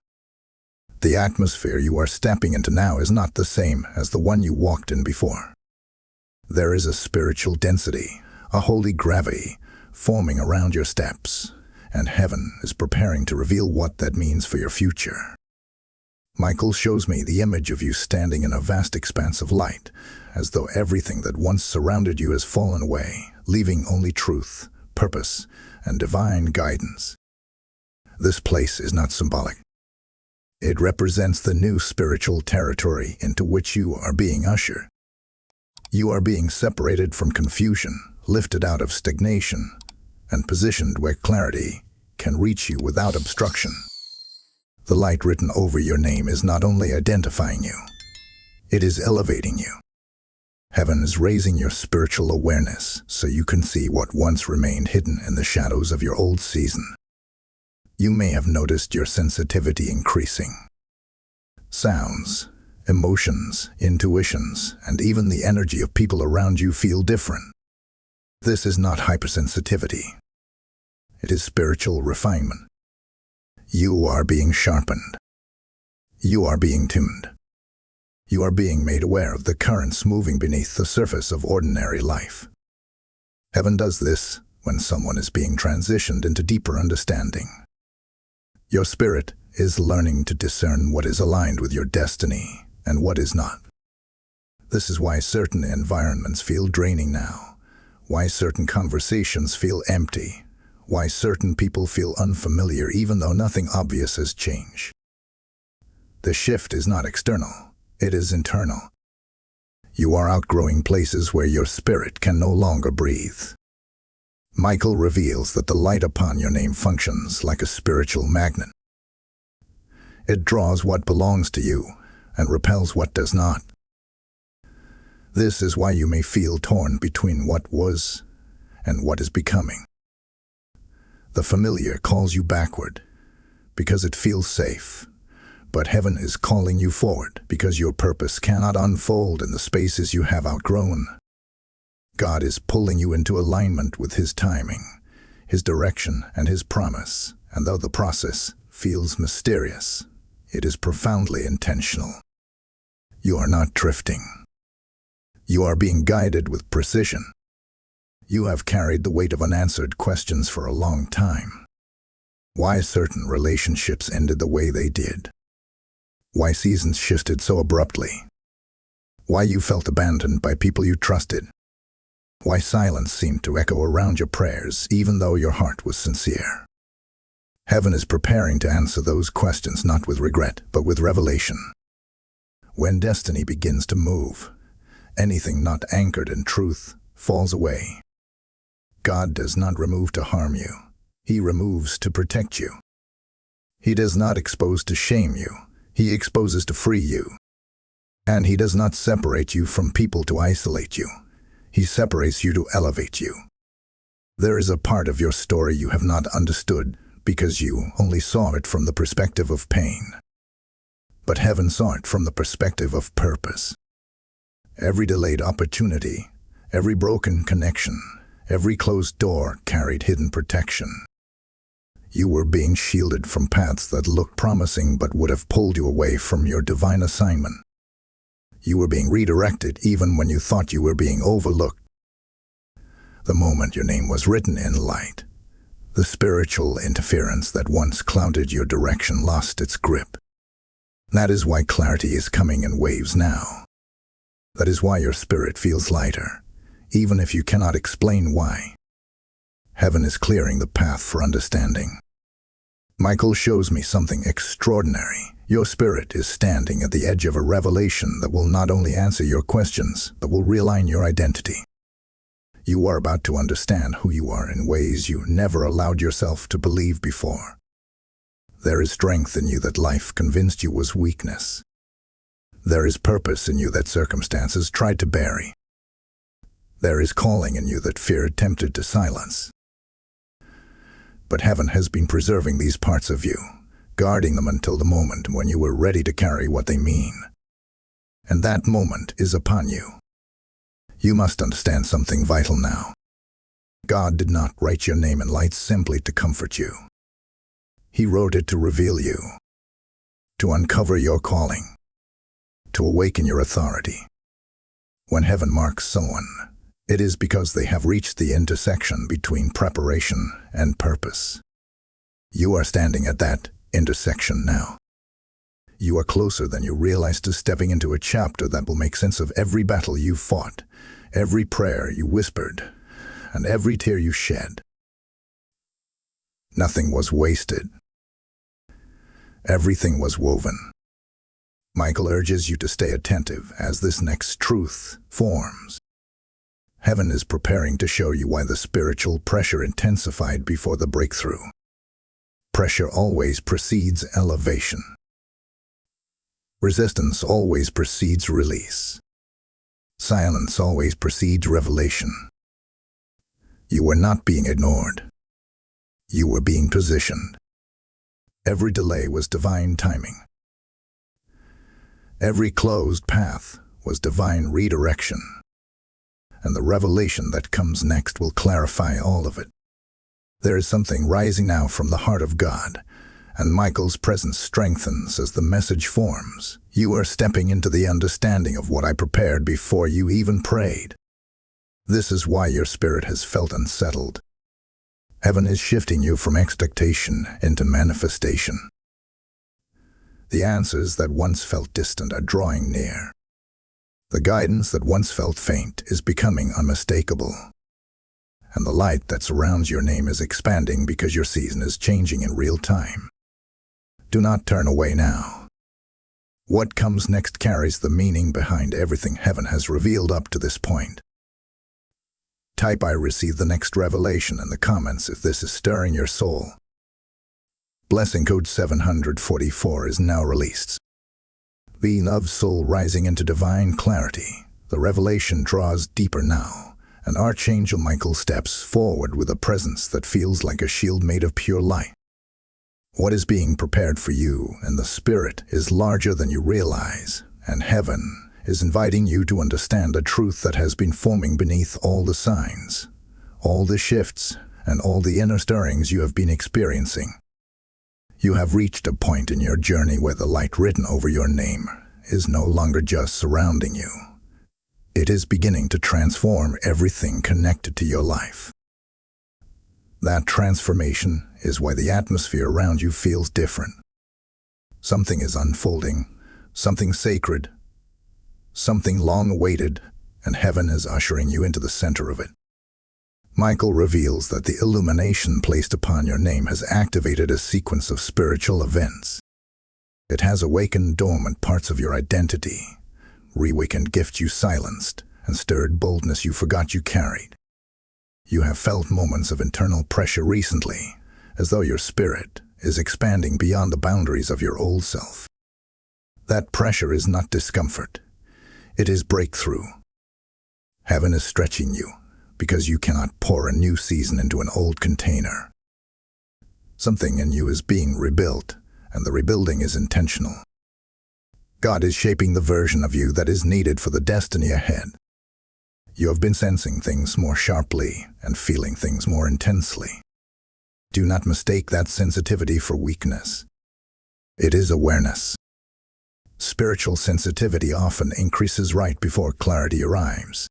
The atmosphere you are stepping into now is not the same as the one you walked in before. There is a spiritual density, a holy gravity, forming around your steps, and heaven is preparing to reveal what that means for your future. Michael shows me the image of you standing in a vast expanse of light, as though everything that once surrounded you has fallen away, leaving only truth, purpose, and divine guidance. This place is not symbolic. It represents the new spiritual territory into which you are being ushered. You are being separated from confusion, lifted out of stagnation, and positioned where clarity can reach you without obstruction. The light written over your name is not only identifying you, it is elevating you. Heaven is raising your spiritual awareness so you can see what once remained hidden in the shadows of your old season. You may have noticed your sensitivity increasing. Sounds, emotions, intuitions, and even the energy of people around you feel different. This is not hypersensitivity. It is spiritual refinement. You are being sharpened. You are being tuned. You are being made aware of the currents moving beneath the surface of ordinary life. Heaven does this when someone is being transitioned into deeper understanding. Your spirit is learning to discern what is aligned with your destiny and what is not. This is why certain environments feel draining now, why certain conversations feel empty, why certain people feel unfamiliar even though nothing obvious has changed. The shift is not external, it is internal. You are outgrowing places where your spirit can no longer breathe. Michael reveals that the light upon your name functions like a spiritual magnet. It draws what belongs to you and repels what does not. This is why you may feel torn between what was and what is becoming. The familiar calls you backward because it feels safe, but heaven is calling you forward because your purpose cannot unfold in the spaces you have outgrown. God is pulling you into alignment with His timing, His direction, and His promise, and though the process feels mysterious, it is profoundly intentional. You are not drifting. You are being guided with precision. You have carried the weight of unanswered questions for a long time. Why certain relationships ended the way they did. Why seasons shifted so abruptly. Why you felt abandoned by people you trusted. Why silence seemed to echo around your prayers even though your heart was sincere. Heaven is preparing to answer those questions not with regret but with revelation. When destiny begins to move, anything not anchored in truth falls away. God does not remove to harm you. He removes to protect you. He does not expose to shame you. He exposes to free you. And He does not separate you from people to isolate you. He separates you to elevate you. There is a part of your story you have not understood because you only saw it from the perspective of pain. But heaven saw it from the perspective of purpose. Every delayed opportunity, every broken connection, every closed door carried hidden protection. You were being shielded from paths that looked promising but would have pulled you away from your divine assignment. You were being redirected even when you thought you were being overlooked. The moment your name was written in light, the spiritual interference that once clouded your direction lost its grip. That is why clarity is coming in waves now. That is why your spirit feels lighter, even if you cannot explain why. Heaven is clearing the path for understanding. Michael shows me something extraordinary. Your spirit is standing at the edge of a revelation that will not only answer your questions, but will realign your identity. You are about to understand who you are in ways you never allowed yourself to believe before. There is strength in you that life convinced you was weakness. There is purpose in you that circumstances tried to bury. There is calling in you that fear attempted to silence. But heaven has been preserving these parts of you, guarding them until the moment when you were ready to carry what they mean. And that moment is upon you. You must understand something vital now. God did not write your name in light simply to comfort you. He wrote it to reveal you, to uncover your calling, to awaken your authority. When heaven marks someone, it is because they have reached the intersection between preparation and purpose. You are standing at that intersection now. You are closer than you realize to stepping into a chapter that will make sense of every battle you fought, every prayer you whispered, and every tear you shed. Nothing was wasted. Everything was woven. Michael urges you to stay attentive as this next truth forms. Heaven is preparing to show you why the spiritual pressure intensified before the breakthrough. Pressure always precedes elevation. Resistance always precedes release. Silence always precedes revelation. You were not being ignored. You were being positioned. Every delay was divine timing. Every closed path was divine redirection. And the revelation that comes next will clarify all of it. There is something rising now from the heart of God, and Michael's presence strengthens as the message forms. You are stepping into the understanding of what I prepared before you even prayed. This is why your spirit has felt unsettled. Heaven is shifting you from expectation into manifestation. The answers that once felt distant are drawing near. The guidance that once felt faint is becoming unmistakable. And the light that surrounds your name is expanding because your season is changing in real time. Do not turn away now. What comes next carries the meaning behind everything heaven has revealed up to this point. Type "I receive the next revelation" in the comments if this is stirring your soul. Blessing code 744 is now released. The love soul rising into divine clarity. The revelation draws deeper now, and Archangel Michael steps forward with a presence that feels like a shield made of pure light. What is being prepared for you and the Spirit is larger than you realize, and heaven is inviting you to understand a truth that has been forming beneath all the signs, all the shifts, and all the inner stirrings you have been experiencing. You have reached a point in your journey where the light written over your name is no longer just surrounding you. It is beginning to transform everything connected to your life. That transformation is why the atmosphere around you feels different. Something is unfolding, something sacred, something long-awaited, and heaven is ushering you into the center of it. Michael reveals that the illumination placed upon your name has activated a sequence of spiritual events. It has awakened dormant parts of your identity, reawakened gifts you silenced, and stirred boldness you forgot you carried. You have felt moments of internal pressure recently, as though your spirit is expanding beyond the boundaries of your old self. That pressure is not discomfort. It is breakthrough. Heaven is stretching you, because you cannot pour a new season into an old container. Something in you is being rebuilt, and the rebuilding is intentional. God is shaping the version of you that is needed for the destiny ahead. You have been sensing things more sharply and feeling things more intensely. Do not mistake that sensitivity for weakness. It is awareness. Spiritual sensitivity often increases right before clarity arrives.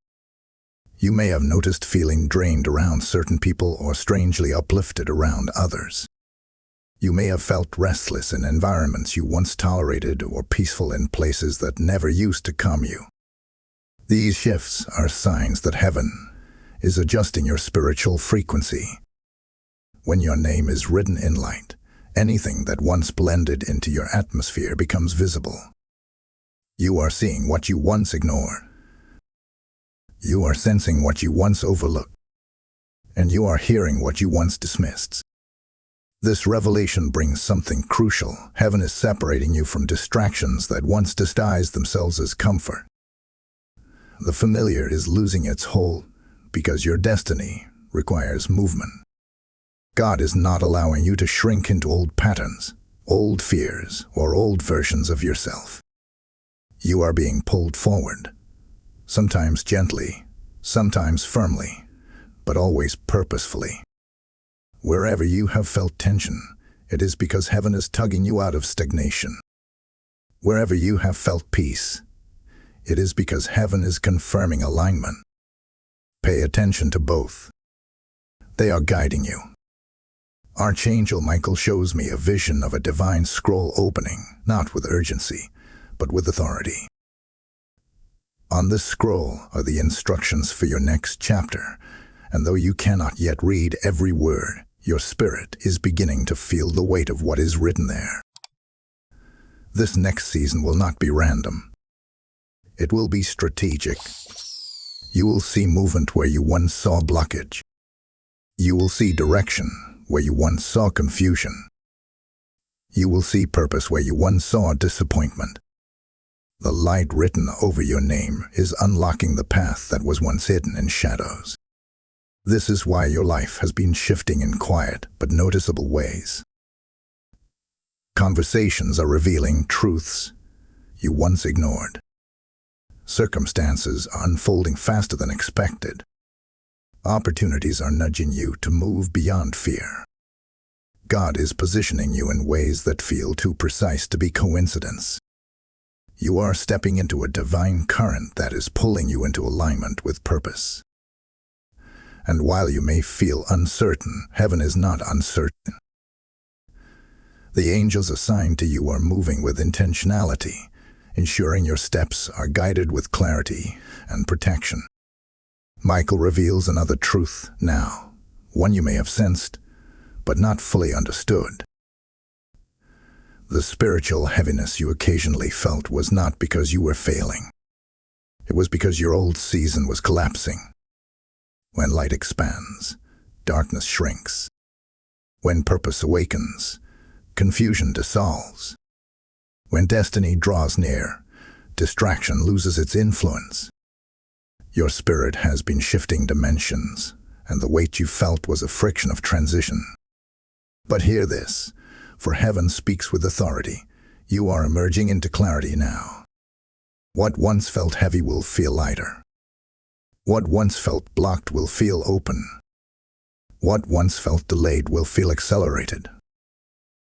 You may have noticed feeling drained around certain people or strangely uplifted around others. You may have felt restless in environments you once tolerated or peaceful in places that never used to calm you. These shifts are signs that heaven is adjusting your spiritual frequency. When your name is written in light, anything that once blended into your atmosphere becomes visible. You are seeing what you once ignored. You are sensing what you once overlooked. And you are hearing what you once dismissed. This revelation brings something crucial. Heaven is separating you from distractions that once disguised themselves as comfort. The familiar is losing its hold because your destiny requires movement. God is not allowing you to shrink into old patterns, old fears, or old versions of yourself. You are being pulled forward, sometimes gently, sometimes firmly, but always purposefully. Wherever you have felt tension, it is because heaven is tugging you out of stagnation. Wherever you have felt peace, it is because heaven is confirming alignment. Pay attention to both. They are guiding you. Archangel Michael shows me a vision of a divine scroll opening, not with urgency, but with authority. On this scroll are the instructions for your next chapter, and though you cannot yet read every word, your spirit is beginning to feel the weight of what is written there. This next season will not be random. It will be strategic. You will see movement where you once saw blockage. You will see direction where you once saw confusion. You will see purpose where you once saw disappointment. The light written over your name is unlocking the path that was once hidden in shadows. This is why your life has been shifting in quiet but noticeable ways. Conversations are revealing truths you once ignored. Circumstances are unfolding faster than expected. Opportunities are nudging you to move beyond fear. God is positioning you in ways that feel too precise to be coincidence. You are stepping into a divine current that is pulling you into alignment with purpose. And while you may feel uncertain, heaven is not uncertain. The angels assigned to you are moving with intentionality, ensuring your steps are guided with clarity and protection. Michael reveals another truth now, one you may have sensed, but not fully understood. The spiritual heaviness you occasionally felt was not because you were failing. It was because your old season was collapsing. When light expands, darkness shrinks. When purpose awakens, confusion dissolves. When destiny draws near, distraction loses its influence. Your spirit has been shifting dimensions, and the weight you felt was a friction of transition. But hear this, for heaven speaks with authority. You are emerging into clarity now. What once felt heavy will feel lighter. What once felt blocked will feel open. What once felt delayed will feel accelerated.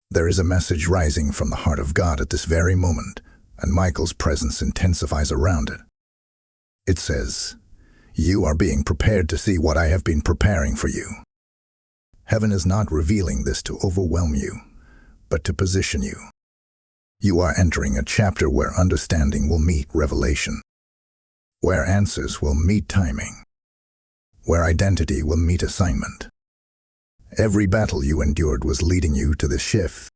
There is a message rising from the heart of God at this very moment, and Michael's presence intensifies around it. It says, "You are being prepared to see what I have been preparing for you." Heaven is not revealing this to overwhelm you, but to position you. You are entering a chapter where understanding will meet revelation, where answers will meet timing, where identity will meet assignment. Every battle you endured was leading you to this shift.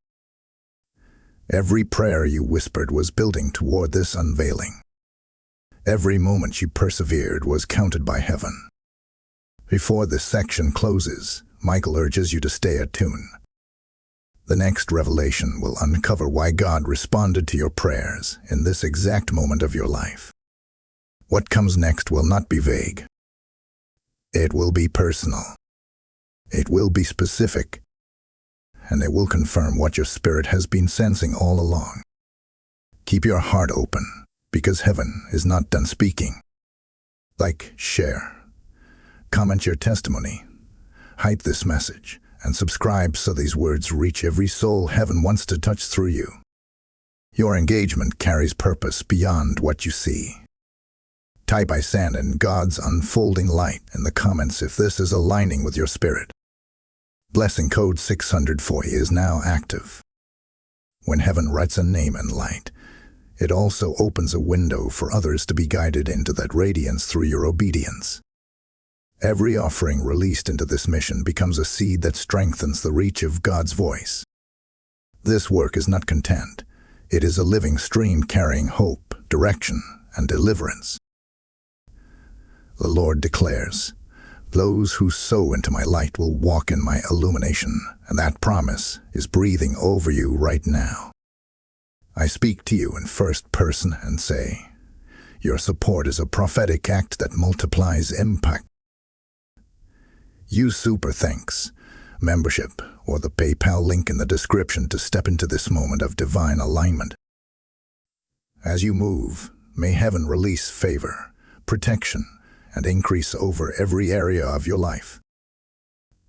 Every prayer you whispered was building toward this unveiling. Every moment you persevered was counted by heaven. Before this section closes, Michael urges you to stay attuned. The next revelation will uncover why God responded to your prayers in this exact moment of your life. What comes next will not be vague. It will be personal. It will be specific. And it will confirm what your spirit has been sensing all along. Keep your heart open, because heaven is not done speaking. Like, share, comment your testimony, hype this message, and subscribe so these words reach every soul heaven wants to touch through you. Your engagement carries purpose beyond what you see. Type "I stand in God's unfolding light" in the comments if this is aligning with your spirit. Blessing code 640 is now active. When heaven writes a name in light, it also opens a window for others to be guided into that radiance through your obedience. Every offering released into this mission becomes a seed that strengthens the reach of God's voice. This work is not content. It is a living stream carrying hope, direction, and deliverance. The Lord declares, "Those who sow into my light will walk in my illumination," and that promise is breathing over you right now. I speak to you in first person and say, your support is a prophetic act that multiplies impact. Use Super Thanks, membership, or the PayPal link in the description to step into this moment of divine alignment. As you move, may heaven release favor, protection, and increase over every area of your life.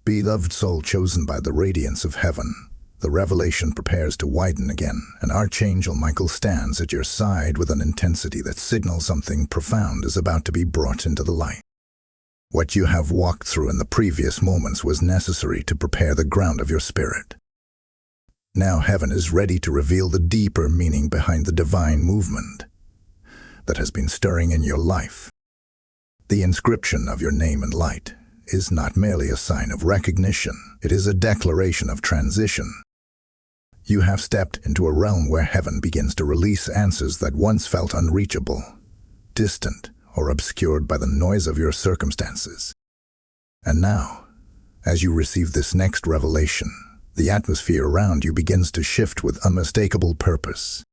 Beloved soul chosen by the radiance of heaven, the revelation prepares to widen again, and Archangel Michael stands at your side with an intensity that signals something profound is about to be brought into the light. What you have walked through in the previous moments was necessary to prepare the ground of your spirit. Now heaven is ready to reveal the deeper meaning behind the divine movement that has been stirring in your life. The inscription of your name in light is not merely a sign of recognition, it is a declaration of transition. You have stepped into a realm where heaven begins to release answers that once felt unreachable, distant, or obscured by the noise of your circumstances. And now, as you receive this next revelation, the atmosphere around you begins to shift with unmistakable purpose.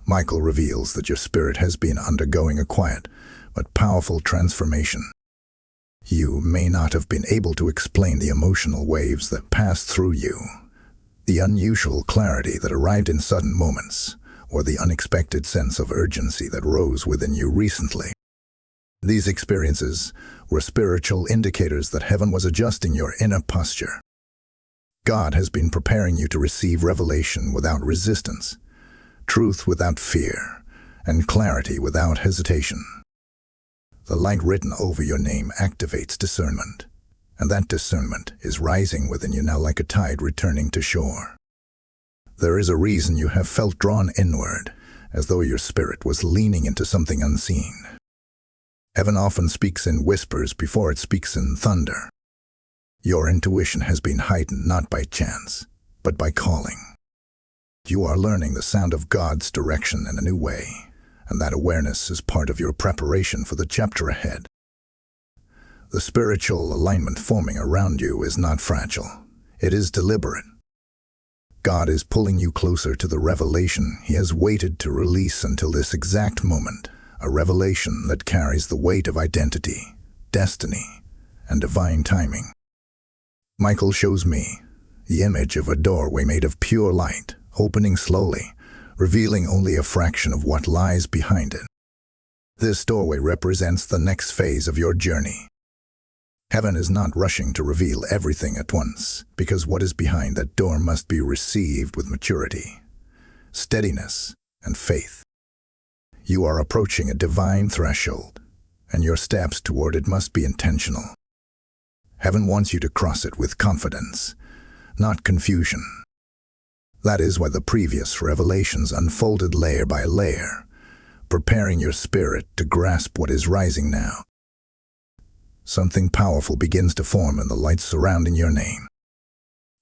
Michael reveals that your spirit has been undergoing a quiet but powerful transformation. You may not have been able to explain the emotional waves that passed through you, the unusual clarity that arrived in sudden moments, or the unexpected sense of urgency that rose within you recently. These experiences were spiritual indicators that heaven was adjusting your inner posture. God has been preparing you to receive revelation without resistance, truth without fear, and clarity without hesitation. The light written over your name activates discernment, and that discernment is rising within you now like a tide returning to shore. There is a reason you have felt drawn inward, as though your spirit was leaning into something unseen. Heaven often speaks in whispers before it speaks in thunder. Your intuition has been heightened not by chance, but by calling. You are learning the sound of God's direction in a new way, and that awareness is part of your preparation for the chapter ahead. The spiritual alignment forming around you is not fragile. It is deliberate. God is pulling you closer to the revelation He has waited to release until this exact moment, a revelation that carries the weight of identity, destiny, and divine timing. Michael shows me the image of a doorway made of pure light, opening slowly, revealing only a fraction of what lies behind it. This doorway represents the next phase of your journey. Heaven is not rushing to reveal everything at once, because what is behind that door must be received with maturity, steadiness, and faith. You are approaching a divine threshold, and your steps toward it must be intentional. Heaven wants you to cross it with confidence, not confusion. That is why the previous revelations unfolded layer by layer, preparing your spirit to grasp what is rising now. Something powerful begins to form in the light surrounding your name.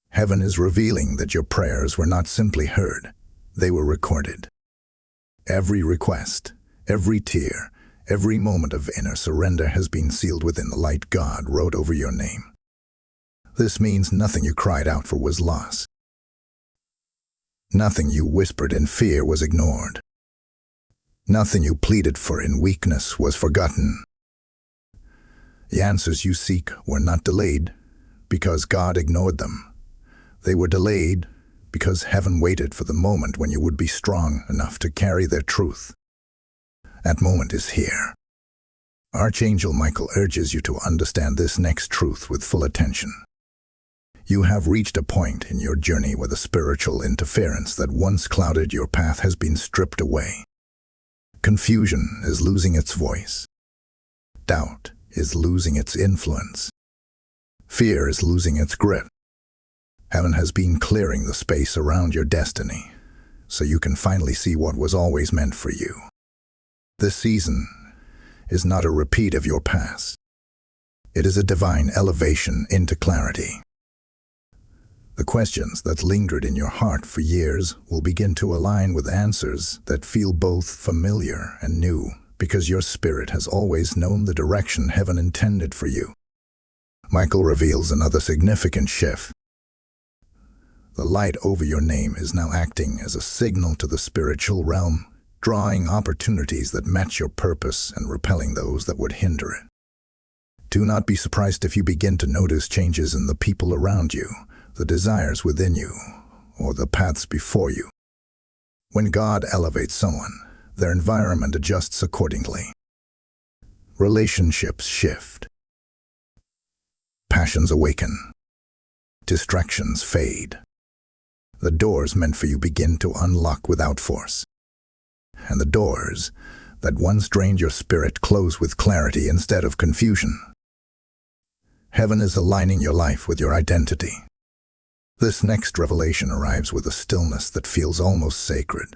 Heaven is revealing that your prayers were not simply heard, they were recorded. Every request, every tear, every moment of inner surrender has been sealed within the light God wrote over your name. This means nothing you cried out for was lost. Nothing you whispered in fear was ignored. Nothing you pleaded for in weakness was forgotten. The answers you seek were not delayed because God ignored them. They were delayed because heaven waited for the moment when you would be strong enough to carry their truth. That moment is here. Archangel Michael urges you to understand this next truth with full attention. You have reached a point in your journey where the spiritual interference that once clouded your path has been stripped away. Confusion is losing its voice. Doubt is losing its influence. Fear is losing its grip. Heaven has been clearing the space around your destiny, so you can finally see what was always meant for you. This season is not a repeat of your past. It is a divine elevation into clarity. The questions that lingered in your heart for years will begin to align with answers that feel both familiar and new, because your spirit has always known the direction heaven intended for you. Michael reveals another significant shift. The light over your name is now acting as a signal to the spiritual realm, drawing opportunities that match your purpose and repelling those that would hinder it. Do not be surprised if you begin to notice changes in the people around you, the desires within you, or the paths before you. When God elevates someone, their environment adjusts accordingly. Relationships shift. Passions awaken. Distractions fade. The doors meant for you begin to unlock without force. And the doors that once drained your spirit close with clarity instead of confusion. Heaven is aligning your life with your identity. This next revelation arrives with a stillness that feels almost sacred.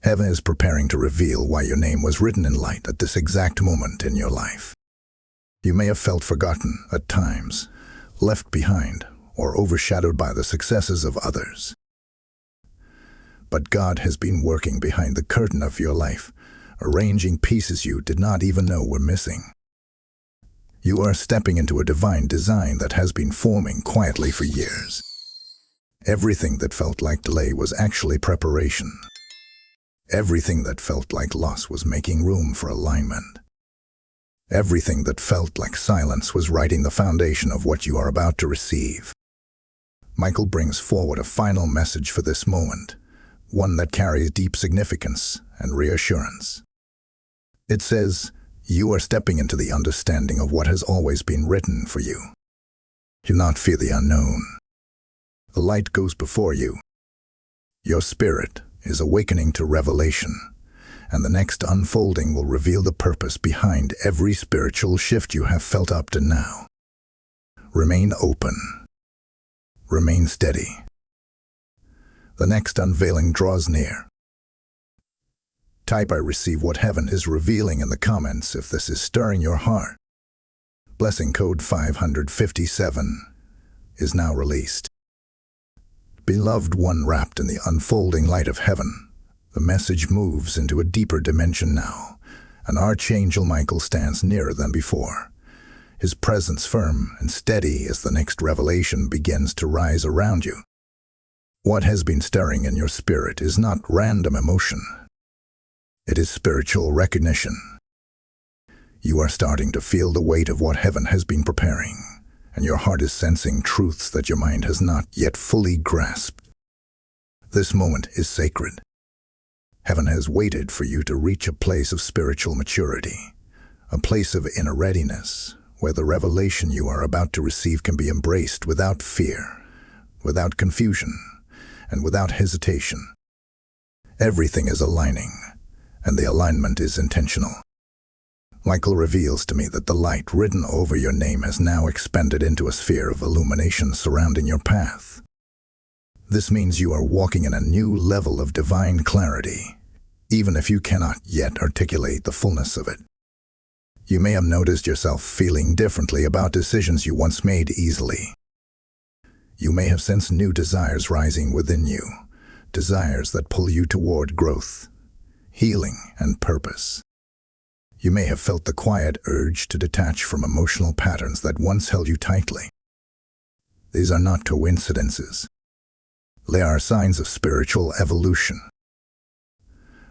Heaven is preparing to reveal why your name was written in light at this exact moment in your life. You may have felt forgotten at times, left behind, or overshadowed by the successes of others. But God has been working behind the curtain of your life, arranging pieces you did not even know were missing. You are stepping into a divine design that has been forming quietly for years. Everything that felt like delay was actually preparation. Everything that felt like loss was making room for alignment. Everything that felt like silence was writing the foundation of what you are about to receive. Michael brings forward a final message for this moment, one that carries deep significance and reassurance. It says, you are stepping into the understanding of what has always been written for you. Do not fear the unknown. The light goes before you. Your spirit is awakening to revelation, and the next unfolding will reveal the purpose behind every spiritual shift you have felt up to now. Remain open. Remain steady. The next unveiling draws near. Type I receive what heaven is revealing in the comments if this is stirring your heart. Blessing code 557 is now released. Beloved one, wrapped in the unfolding light of heaven, the message moves into a deeper dimension now. An Archangel Michael stands nearer than before, his presence firm and steady as the next revelation begins to rise around you. What has been stirring in your spirit is not random emotion. It is spiritual recognition. You are starting to feel the weight of what heaven has been preparing, and your heart is sensing truths that your mind has not yet fully grasped. This moment is sacred. Heaven has waited for you to reach a place of spiritual maturity, a place of inner readiness, where the revelation you are about to receive can be embraced without fear, without confusion, and without hesitation. Everything is aligning, and the alignment is intentional. Michael reveals to me that the light written over your name has now expanded into a sphere of illumination surrounding your path. This means you are walking in a new level of divine clarity, even if you cannot yet articulate the fullness of it. You may have noticed yourself feeling differently about decisions you once made easily. You may have sensed new desires rising within you, desires that pull you toward growth, healing, and purpose. You may have felt the quiet urge to detach from emotional patterns that once held you tightly. These are not coincidences. They are signs of spiritual evolution.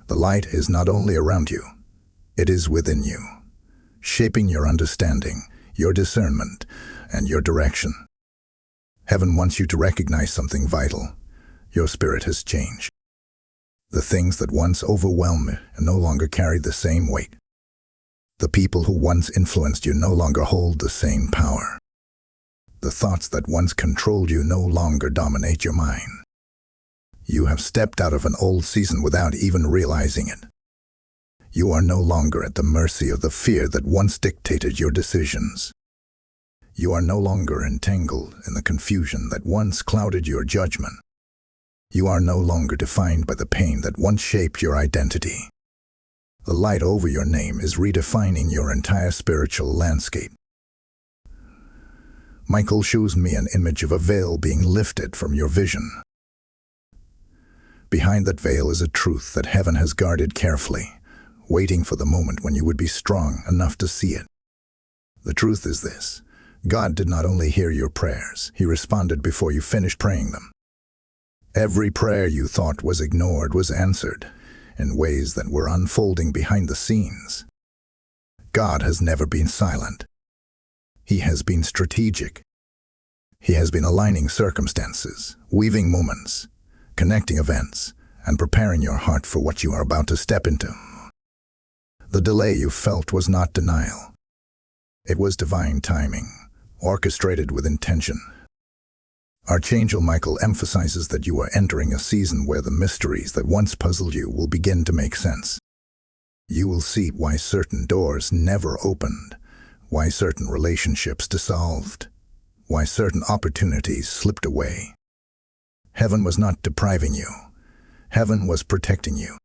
The light is not only around you, it is within you, shaping your understanding, your discernment, and your direction. Heaven wants you to recognize something vital. Your spirit has changed. The things that once overwhelmed you no longer carry the same weight. The people who once influenced you no longer hold the same power. The thoughts that once controlled you no longer dominate your mind. You have stepped out of an old season without even realizing it. You are no longer at the mercy of the fear that once dictated your decisions. You are no longer entangled in the confusion that once clouded your judgment. You are no longer defined by the pain that once shaped your identity. The light over your name is redefining your entire spiritual landscape. Michael shows me an image of a veil being lifted from your vision. Behind that veil is a truth that heaven has guarded carefully, waiting for the moment when you would be strong enough to see it. The truth is this: God did not only hear your prayers, He responded before you finished praying them. Every prayer you thought was ignored was answered, in ways that were unfolding behind the scenes. God has never been silent. He has been strategic. He has been aligning circumstances, weaving moments, connecting events, and preparing your heart for what you are about to step into. The delay you felt was not denial. It was divine timing, orchestrated with intention. Archangel Michael emphasizes that you are entering a season where the mysteries that once puzzled you will begin to make sense. You will see why certain doors never opened, why certain relationships dissolved, why certain opportunities slipped away. Heaven was not depriving you. Heaven was protecting you.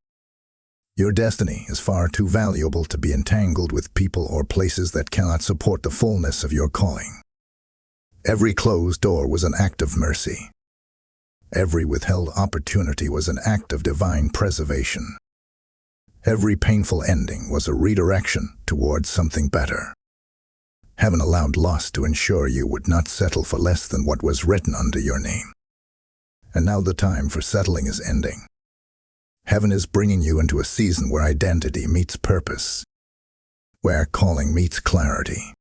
Your destiny is far too valuable to be entangled with people or places that cannot support the fullness of your calling. Every closed door was an act of mercy. Every withheld opportunity was an act of divine preservation. Every painful ending was a redirection towards something better. Heaven allowed loss to ensure you would not settle for less than what was written under your name. And now the time for settling is ending. Heaven is bringing you into a season where identity meets purpose, where calling meets clarity,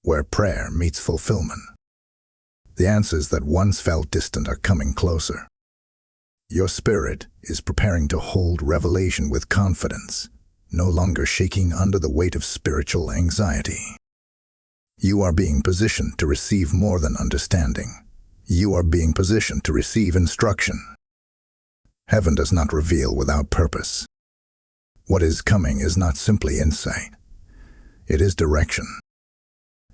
where prayer meets fulfillment. The answers that once felt distant are coming closer. Your spirit is preparing to hold revelation with confidence, no longer shaking under the weight of spiritual anxiety. You are being positioned to receive more than understanding. You are being positioned to receive instruction. Heaven does not reveal without purpose. What is coming is not simply insight. It is direction.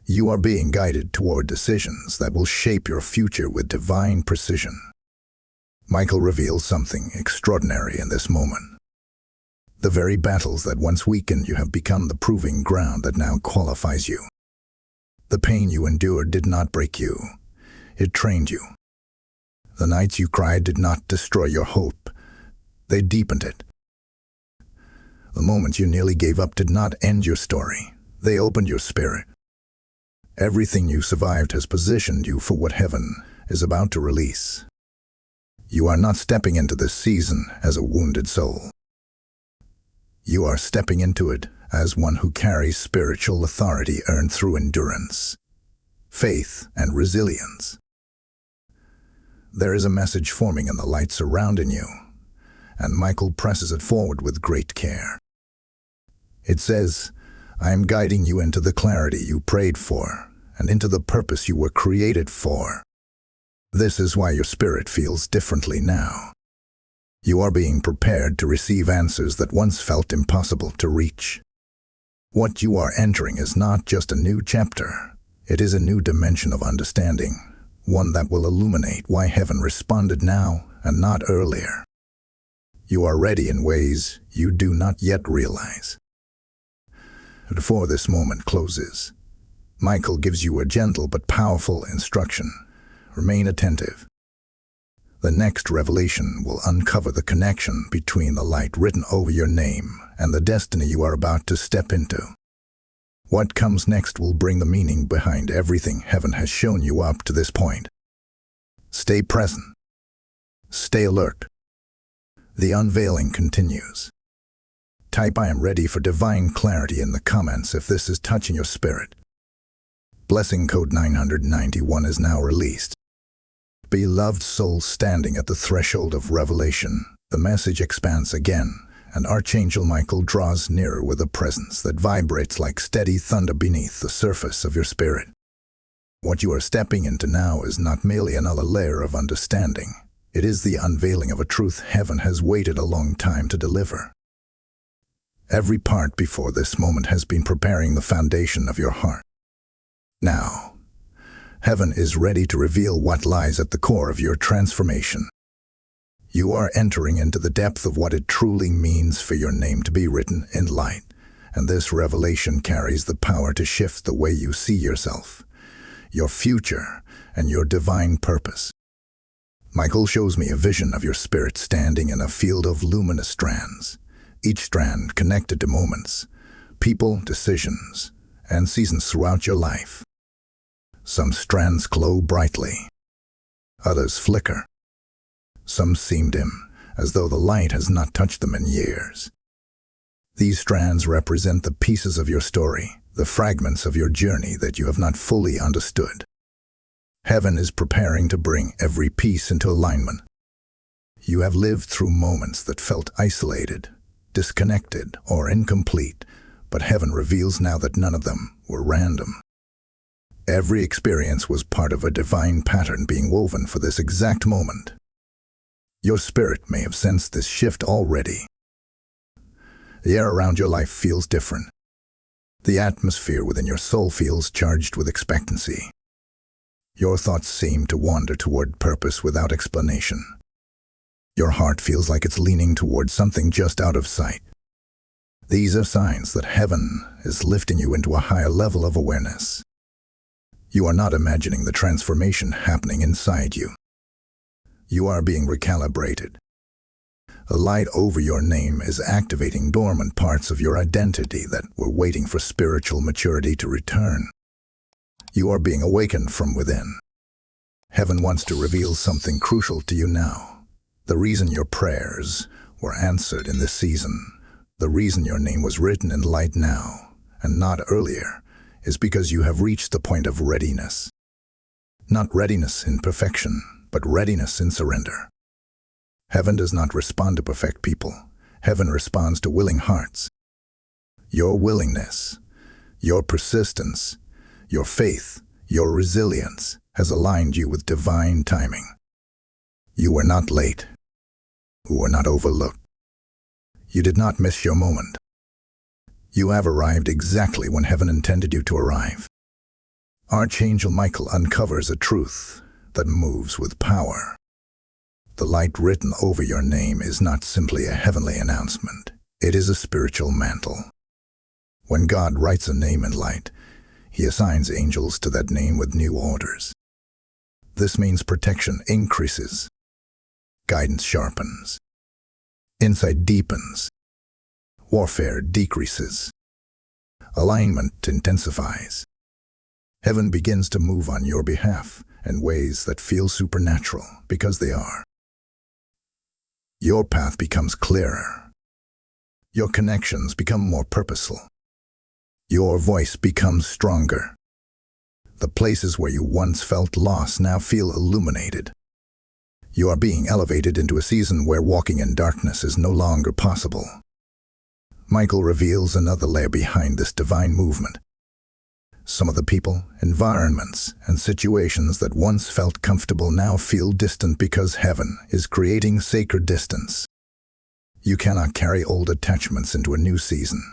You are being guided toward decisions that will shape your future with divine precision. Michael reveals something extraordinary in this moment. The very battles that once weakened you have become the proving ground that now qualifies you. The pain you endured did not break you. It trained you. The nights you cried did not destroy your hope. They deepened it. The moments you nearly gave up did not end your story. They opened your spirit. Everything you survived has positioned you for what heaven is about to release. You are not stepping into this season as a wounded soul. You are stepping into it as one who carries spiritual authority earned through endurance, faith, and resilience. There is a message forming in the light surrounding you, and Michael presses it forward with great care. It says, I am guiding you into the clarity you prayed for, and into the purpose you were created for. This is why your spirit feels differently now. You are being prepared to receive answers that once felt impossible to reach. What you are entering is not just a new chapter. It is a new dimension of understanding, one that will illuminate why heaven responded now and not earlier. You are ready in ways you do not yet realize. Before this moment closes, Michael gives you a gentle but powerful instruction. Remain attentive. The next revelation will uncover the connection between the light written over your name and the destiny you are about to step into. What comes next will bring the meaning behind everything heaven has shown you up to this point. Stay present. Stay alert. The unveiling continues. Type I am ready for divine clarity in the comments if this is touching your spirit. Blessing code 991 is now released. Beloved soul standing at the threshold of revelation, the message expands again, and Archangel Michael draws nearer with a presence that vibrates like steady thunder beneath the surface of your spirit. What you are stepping into now is not merely another layer of understanding. It is the unveiling of a truth heaven has waited a long time to deliver. Every part before this moment has been preparing the foundation of your heart. Now, heaven is ready to reveal what lies at the core of your transformation. You are entering into the depth of what it truly means for your name to be written in light, and this revelation carries the power to shift the way you see yourself, your future, and your divine purpose. Michael shows me a vision of your spirit standing in a field of luminous strands, each strand connected to moments, people, decisions, and seasons throughout your life. Some strands glow brightly. Others flicker. Some seem dim, as though the light has not touched them in years. These strands represent the pieces of your story, the fragments of your journey that you have not fully understood. Heaven is preparing to bring every piece into alignment. You have lived through moments that felt isolated, disconnected, or incomplete, but heaven reveals now that none of them were random. Every experience was part of a divine pattern being woven for this exact moment. Your spirit may have sensed this shift already. The air around your life feels different. The atmosphere within your soul feels charged with expectancy. Your thoughts seem to wander toward purpose without explanation. Your heart feels like it's leaning toward something just out of sight. These are signs that heaven is lifting you into a higher level of awareness. You are not imagining the transformation happening inside you. You are being recalibrated. A light over your name is activating dormant parts of your identity that were waiting for spiritual maturity to return. You are being awakened from within. Heaven wants to reveal something crucial to you now. The reason your prayers were answered in this season, the reason your name was written in light now and not earlier, is because you have reached the point of readiness. Not readiness in perfection, but readiness in surrender. Heaven does not respond to perfect people. Heaven responds to willing hearts. Your willingness, your persistence, your faith, your resilience has aligned you with divine timing. You were not late. You were not overlooked. You did not miss your moment. You have arrived exactly when heaven intended you to arrive. Archangel Michael uncovers a truth that moves with power. The light written over your name is not simply a heavenly announcement. It is a spiritual mantle. When God writes a name in light, He assigns angels to that name with new orders. This means protection increases, guidance sharpens, insight deepens, warfare decreases, alignment intensifies. Heaven begins to move on your behalf in ways that feel supernatural because they are. Your path becomes clearer. Your connections become more purposeful. Your voice becomes stronger. The places where you once felt lost now feel illuminated. You are being elevated into a season where walking in darkness is no longer possible. Michael reveals another layer behind this divine movement. Some of the people, environments, and situations that once felt comfortable now feel distant because heaven is creating sacred distance. You cannot carry old attachments into a new season.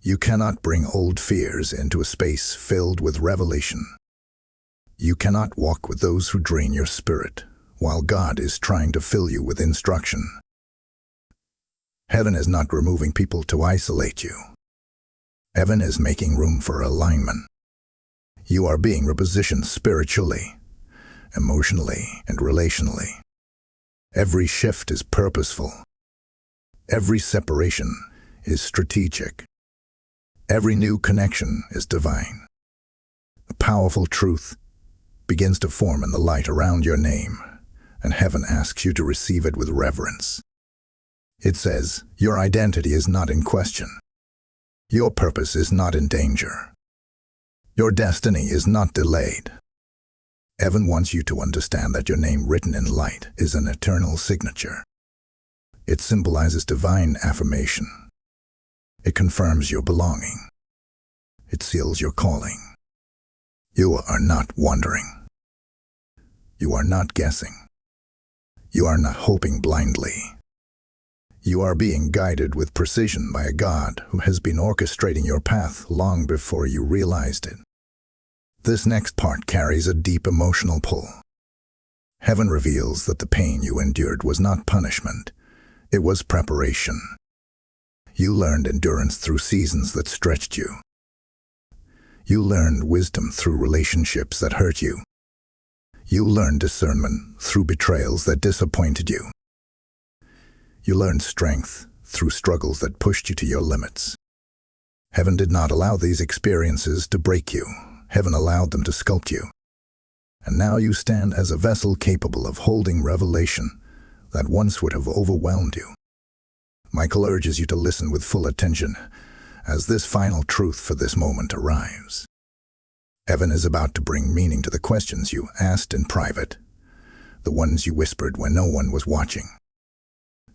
You cannot bring old fears into a space filled with revelation. You cannot walk with those who drain your spirit, while God is trying to fill you with instruction. Heaven is not removing people to isolate you. Heaven is making room for alignment. You are being repositioned spiritually, emotionally, and relationally. Every shift is purposeful. Every separation is strategic. Every new connection is divine. A powerful truth begins to form in the light around your name, and heaven asks you to receive it with reverence. It says, your identity is not in question. Your purpose is not in danger. Your destiny is not delayed. Heaven wants you to understand that your name written in light is an eternal signature. It symbolizes divine affirmation. It confirms your belonging. It seals your calling. You are not wandering. You are not guessing. You are not hoping blindly. You are being guided with precision by a God who has been orchestrating your path long before you realized it. This next part carries a deep emotional pull. Heaven reveals that the pain you endured was not punishment, it was preparation. You learned endurance through seasons that stretched you. You learned wisdom through relationships that hurt you. You learned discernment through betrayals that disappointed you. You learned strength through struggles that pushed you to your limits. Heaven did not allow these experiences to break you. Heaven allowed them to sculpt you. And now you stand as a vessel capable of holding revelation that once would have overwhelmed you. Michael urges you to listen with full attention as this final truth for this moment arrives. Heaven is about to bring meaning to the questions you asked in private, the ones you whispered when no one was watching.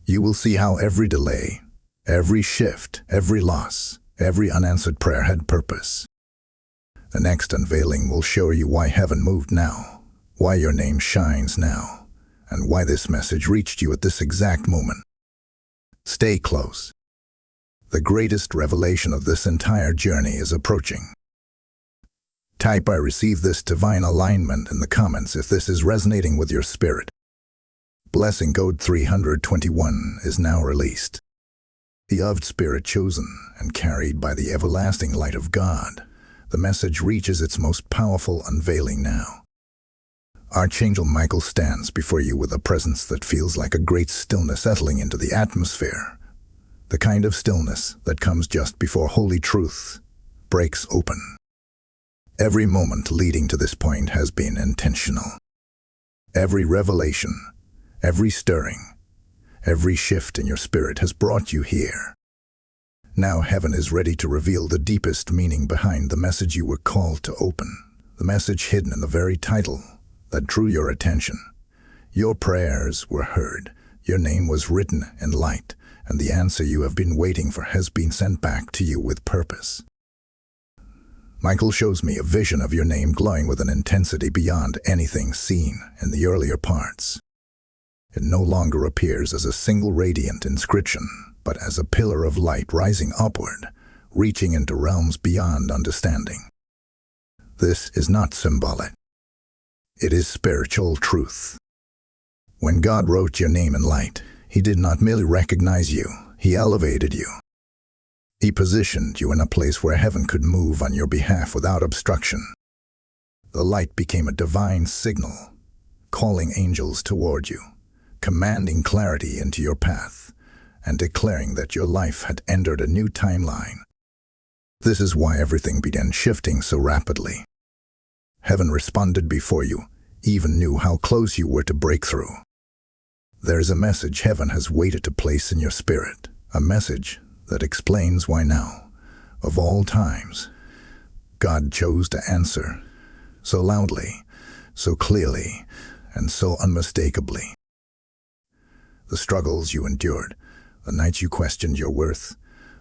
You will see how every delay, Every shift, every loss, every unanswered prayer had purpose. The next unveiling will show you why heaven moved now, why your name shines now, and why this message reached you at this exact moment. Stay close. The greatest revelation of this entire journey is approaching. Type "I receive this divine alignment" in the comments if this is resonating with your spirit. Blessing Code 321 is now released. The of Spirit chosen and carried by the everlasting light of God, the message reaches its most powerful unveiling now. Archangel Michael stands before you with a presence that feels like a great stillness settling into the atmosphere. The kind of stillness that comes just before holy truth breaks open. Every moment leading to this point has been intentional. Every revelation, every stirring, every shift in your spirit has brought you here. Now heaven is ready to reveal the deepest meaning behind the message you were called to open, the message hidden in the very title that drew your attention. Your prayers were heard, your name was written in light, and the answer you have been waiting for has been sent back to you with purpose. Michael shows me a vision of your name glowing with an intensity beyond anything seen in the earlier parts. It no longer appears as a single radiant inscription, but as a pillar of light rising upward, reaching into realms beyond understanding. This is not symbolic. It is spiritual truth. When God wrote your name in light, He did not merely recognize you, He elevated you. He positioned you in a place where heaven could move on your behalf without obstruction. The light became a divine signal, calling angels toward you, commanding clarity into your path, and declaring that your life had entered a new timeline. This is why everything began shifting so rapidly. Heaven responded before you even knew how close you were to breakthrough. There is a message heaven has waited to place in your spirit, a message that explains why now, of all times, God chose to answer so loudly, so clearly, and so unmistakably. The struggles you endured, the nights you questioned your worth,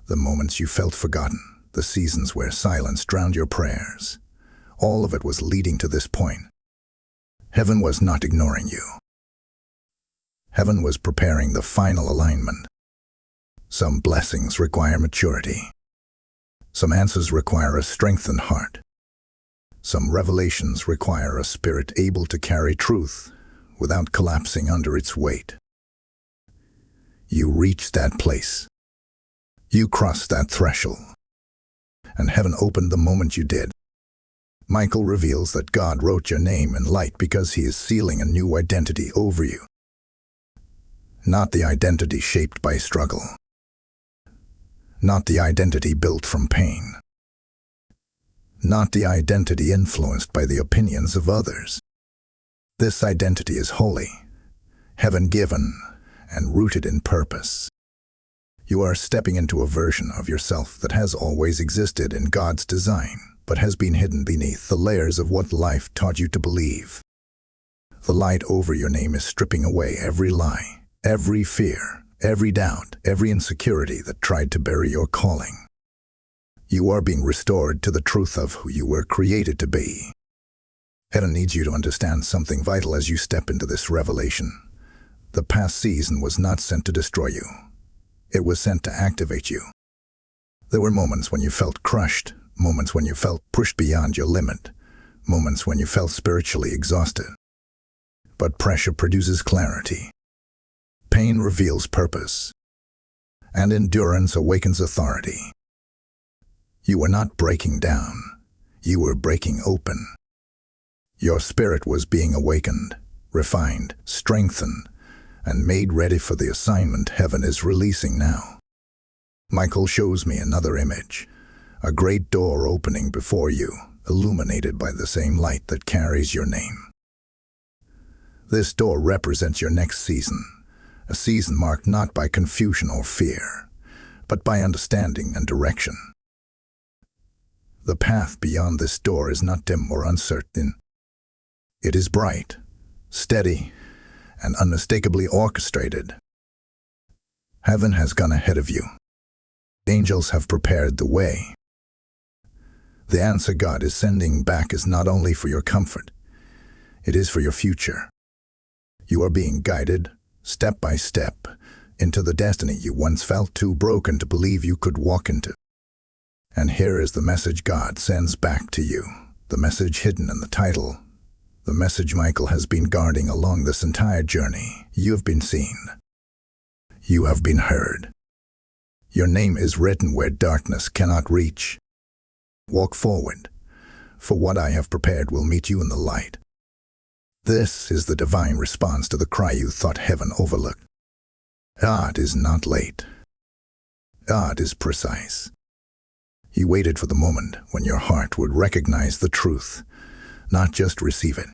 the moments you felt forgotten, the seasons where silence drowned your prayers, all of it was leading to this point. Heaven was not ignoring you. Heaven was preparing the final alignment. Some blessings require maturity. Some answers require a strengthened heart. Some revelations require a spirit able to carry truth without collapsing under its weight. You reached that place. You crossed that threshold. And heaven opened the moment you did. Michael reveals that God wrote your name in light because He is sealing a new identity over you. Not the identity shaped by struggle. Not the identity built from pain. Not the identity influenced by the opinions of others. This identity is holy, heaven-given, and rooted in purpose. You are stepping into a version of yourself that has always existed in God's design, but has been hidden beneath the layers of what life taught you to believe. The light over your name is stripping away every lie, every fear, every doubt, every insecurity that tried to bury your calling. You are being restored to the truth of who you were created to be. Heaven needs you to understand something vital as you step into this revelation. The past season was not sent to destroy you. It was sent to activate you. There were moments when you felt crushed, moments when you felt pushed beyond your limit, moments when you felt spiritually exhausted. But pressure produces clarity. Pain reveals purpose, and endurance awakens authority. You were not breaking down, you were breaking open. Your spirit was being awakened, refined, strengthened, and made ready for the assignment heaven is releasing now. Michael shows me another image, a great door opening before you, illuminated by the same light that carries your name. This door represents your next season. A season marked not by confusion or fear, but by understanding and direction. The path beyond this door is not dim or uncertain. It is bright, steady, and unmistakably orchestrated. Heaven has gone ahead of you, Angels have prepared the way. The answer God is sending back is not only for your comfort, it is for your future. You are being guided, step by step, into the destiny you once felt too broken to believe you could walk into. And here is the message God sends back to you, the message hidden in the title, the message Michael has been guarding along this entire journey. You have been seen. You have been heard. Your name is written where darkness cannot reach. Walk forward, for what I have prepared will meet you in the light. This is the divine response to the cry you thought heaven overlooked. God is not late. God is precise. He waited for the moment when your heart would recognize the truth, not just receive it.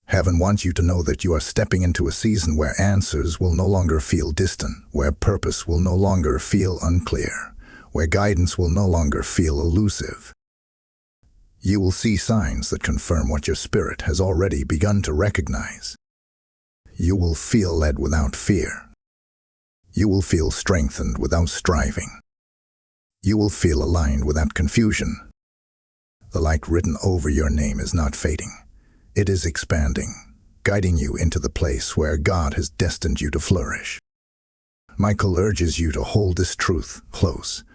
Heaven wants you to know that you are stepping into a season where answers will no longer feel distant, where purpose will no longer feel unclear, where guidance will no longer feel elusive. You will see signs that confirm what your spirit has already begun to recognize. You will feel led without fear. You will feel strengthened without striving. You will feel aligned without confusion. The light written over your name is not fading. It is expanding, guiding you into the place where God has destined you to flourish. Michael urges you to hold this truth close.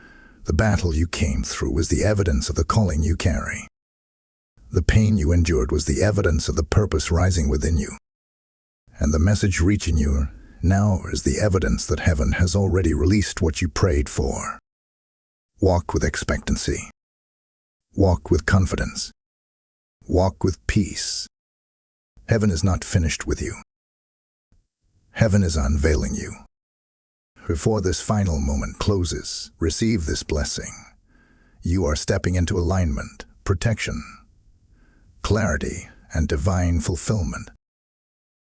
The battle you came through was the evidence of the calling you carry. The pain you endured was the evidence of the purpose rising within you. And the message reaching you now is the evidence that heaven has already released what you prayed for. Walk with expectancy. Walk with confidence. Walk with peace. Heaven is not finished with you. Heaven is unveiling you. Before this final moment closes, receive this blessing. You are stepping into alignment, protection, clarity, and divine fulfillment.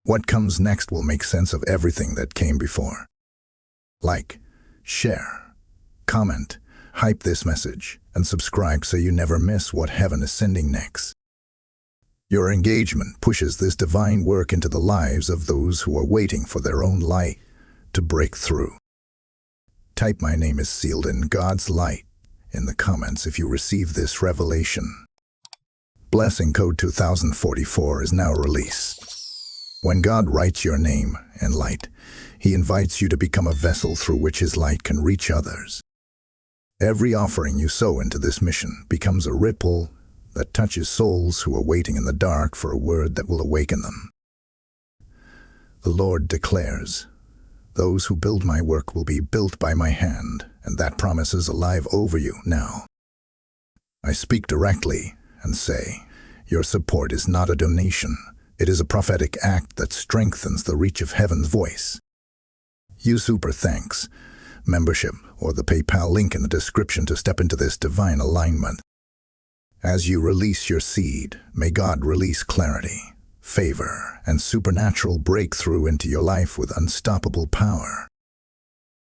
What comes next will make sense of everything that came before. Like, share, comment, hype this message, and subscribe so you never miss what heaven is sending next. Your engagement pushes this divine work into the lives of those who are waiting for their own light to break through. Type "My name is sealed in God's light" in the comments if you receive this revelation. Blessing Code 2044 is now released. When God writes your name in light, He invites you to become a vessel through which His light can reach others. Every offering you sow into this mission becomes a ripple that touches souls who are waiting in the dark for a word that will awaken them. The Lord declares, "Those who build my work will be built by my hand," and that promise is alive over you now. I speak directly and say, your support is not a donation. It is a prophetic act that strengthens the reach of heaven's voice. Use Super Thanks, membership, or the PayPal link in the description to step into this divine alignment. As you release your seed, may God release clarity, favor, and supernatural breakthrough into your life with unstoppable power.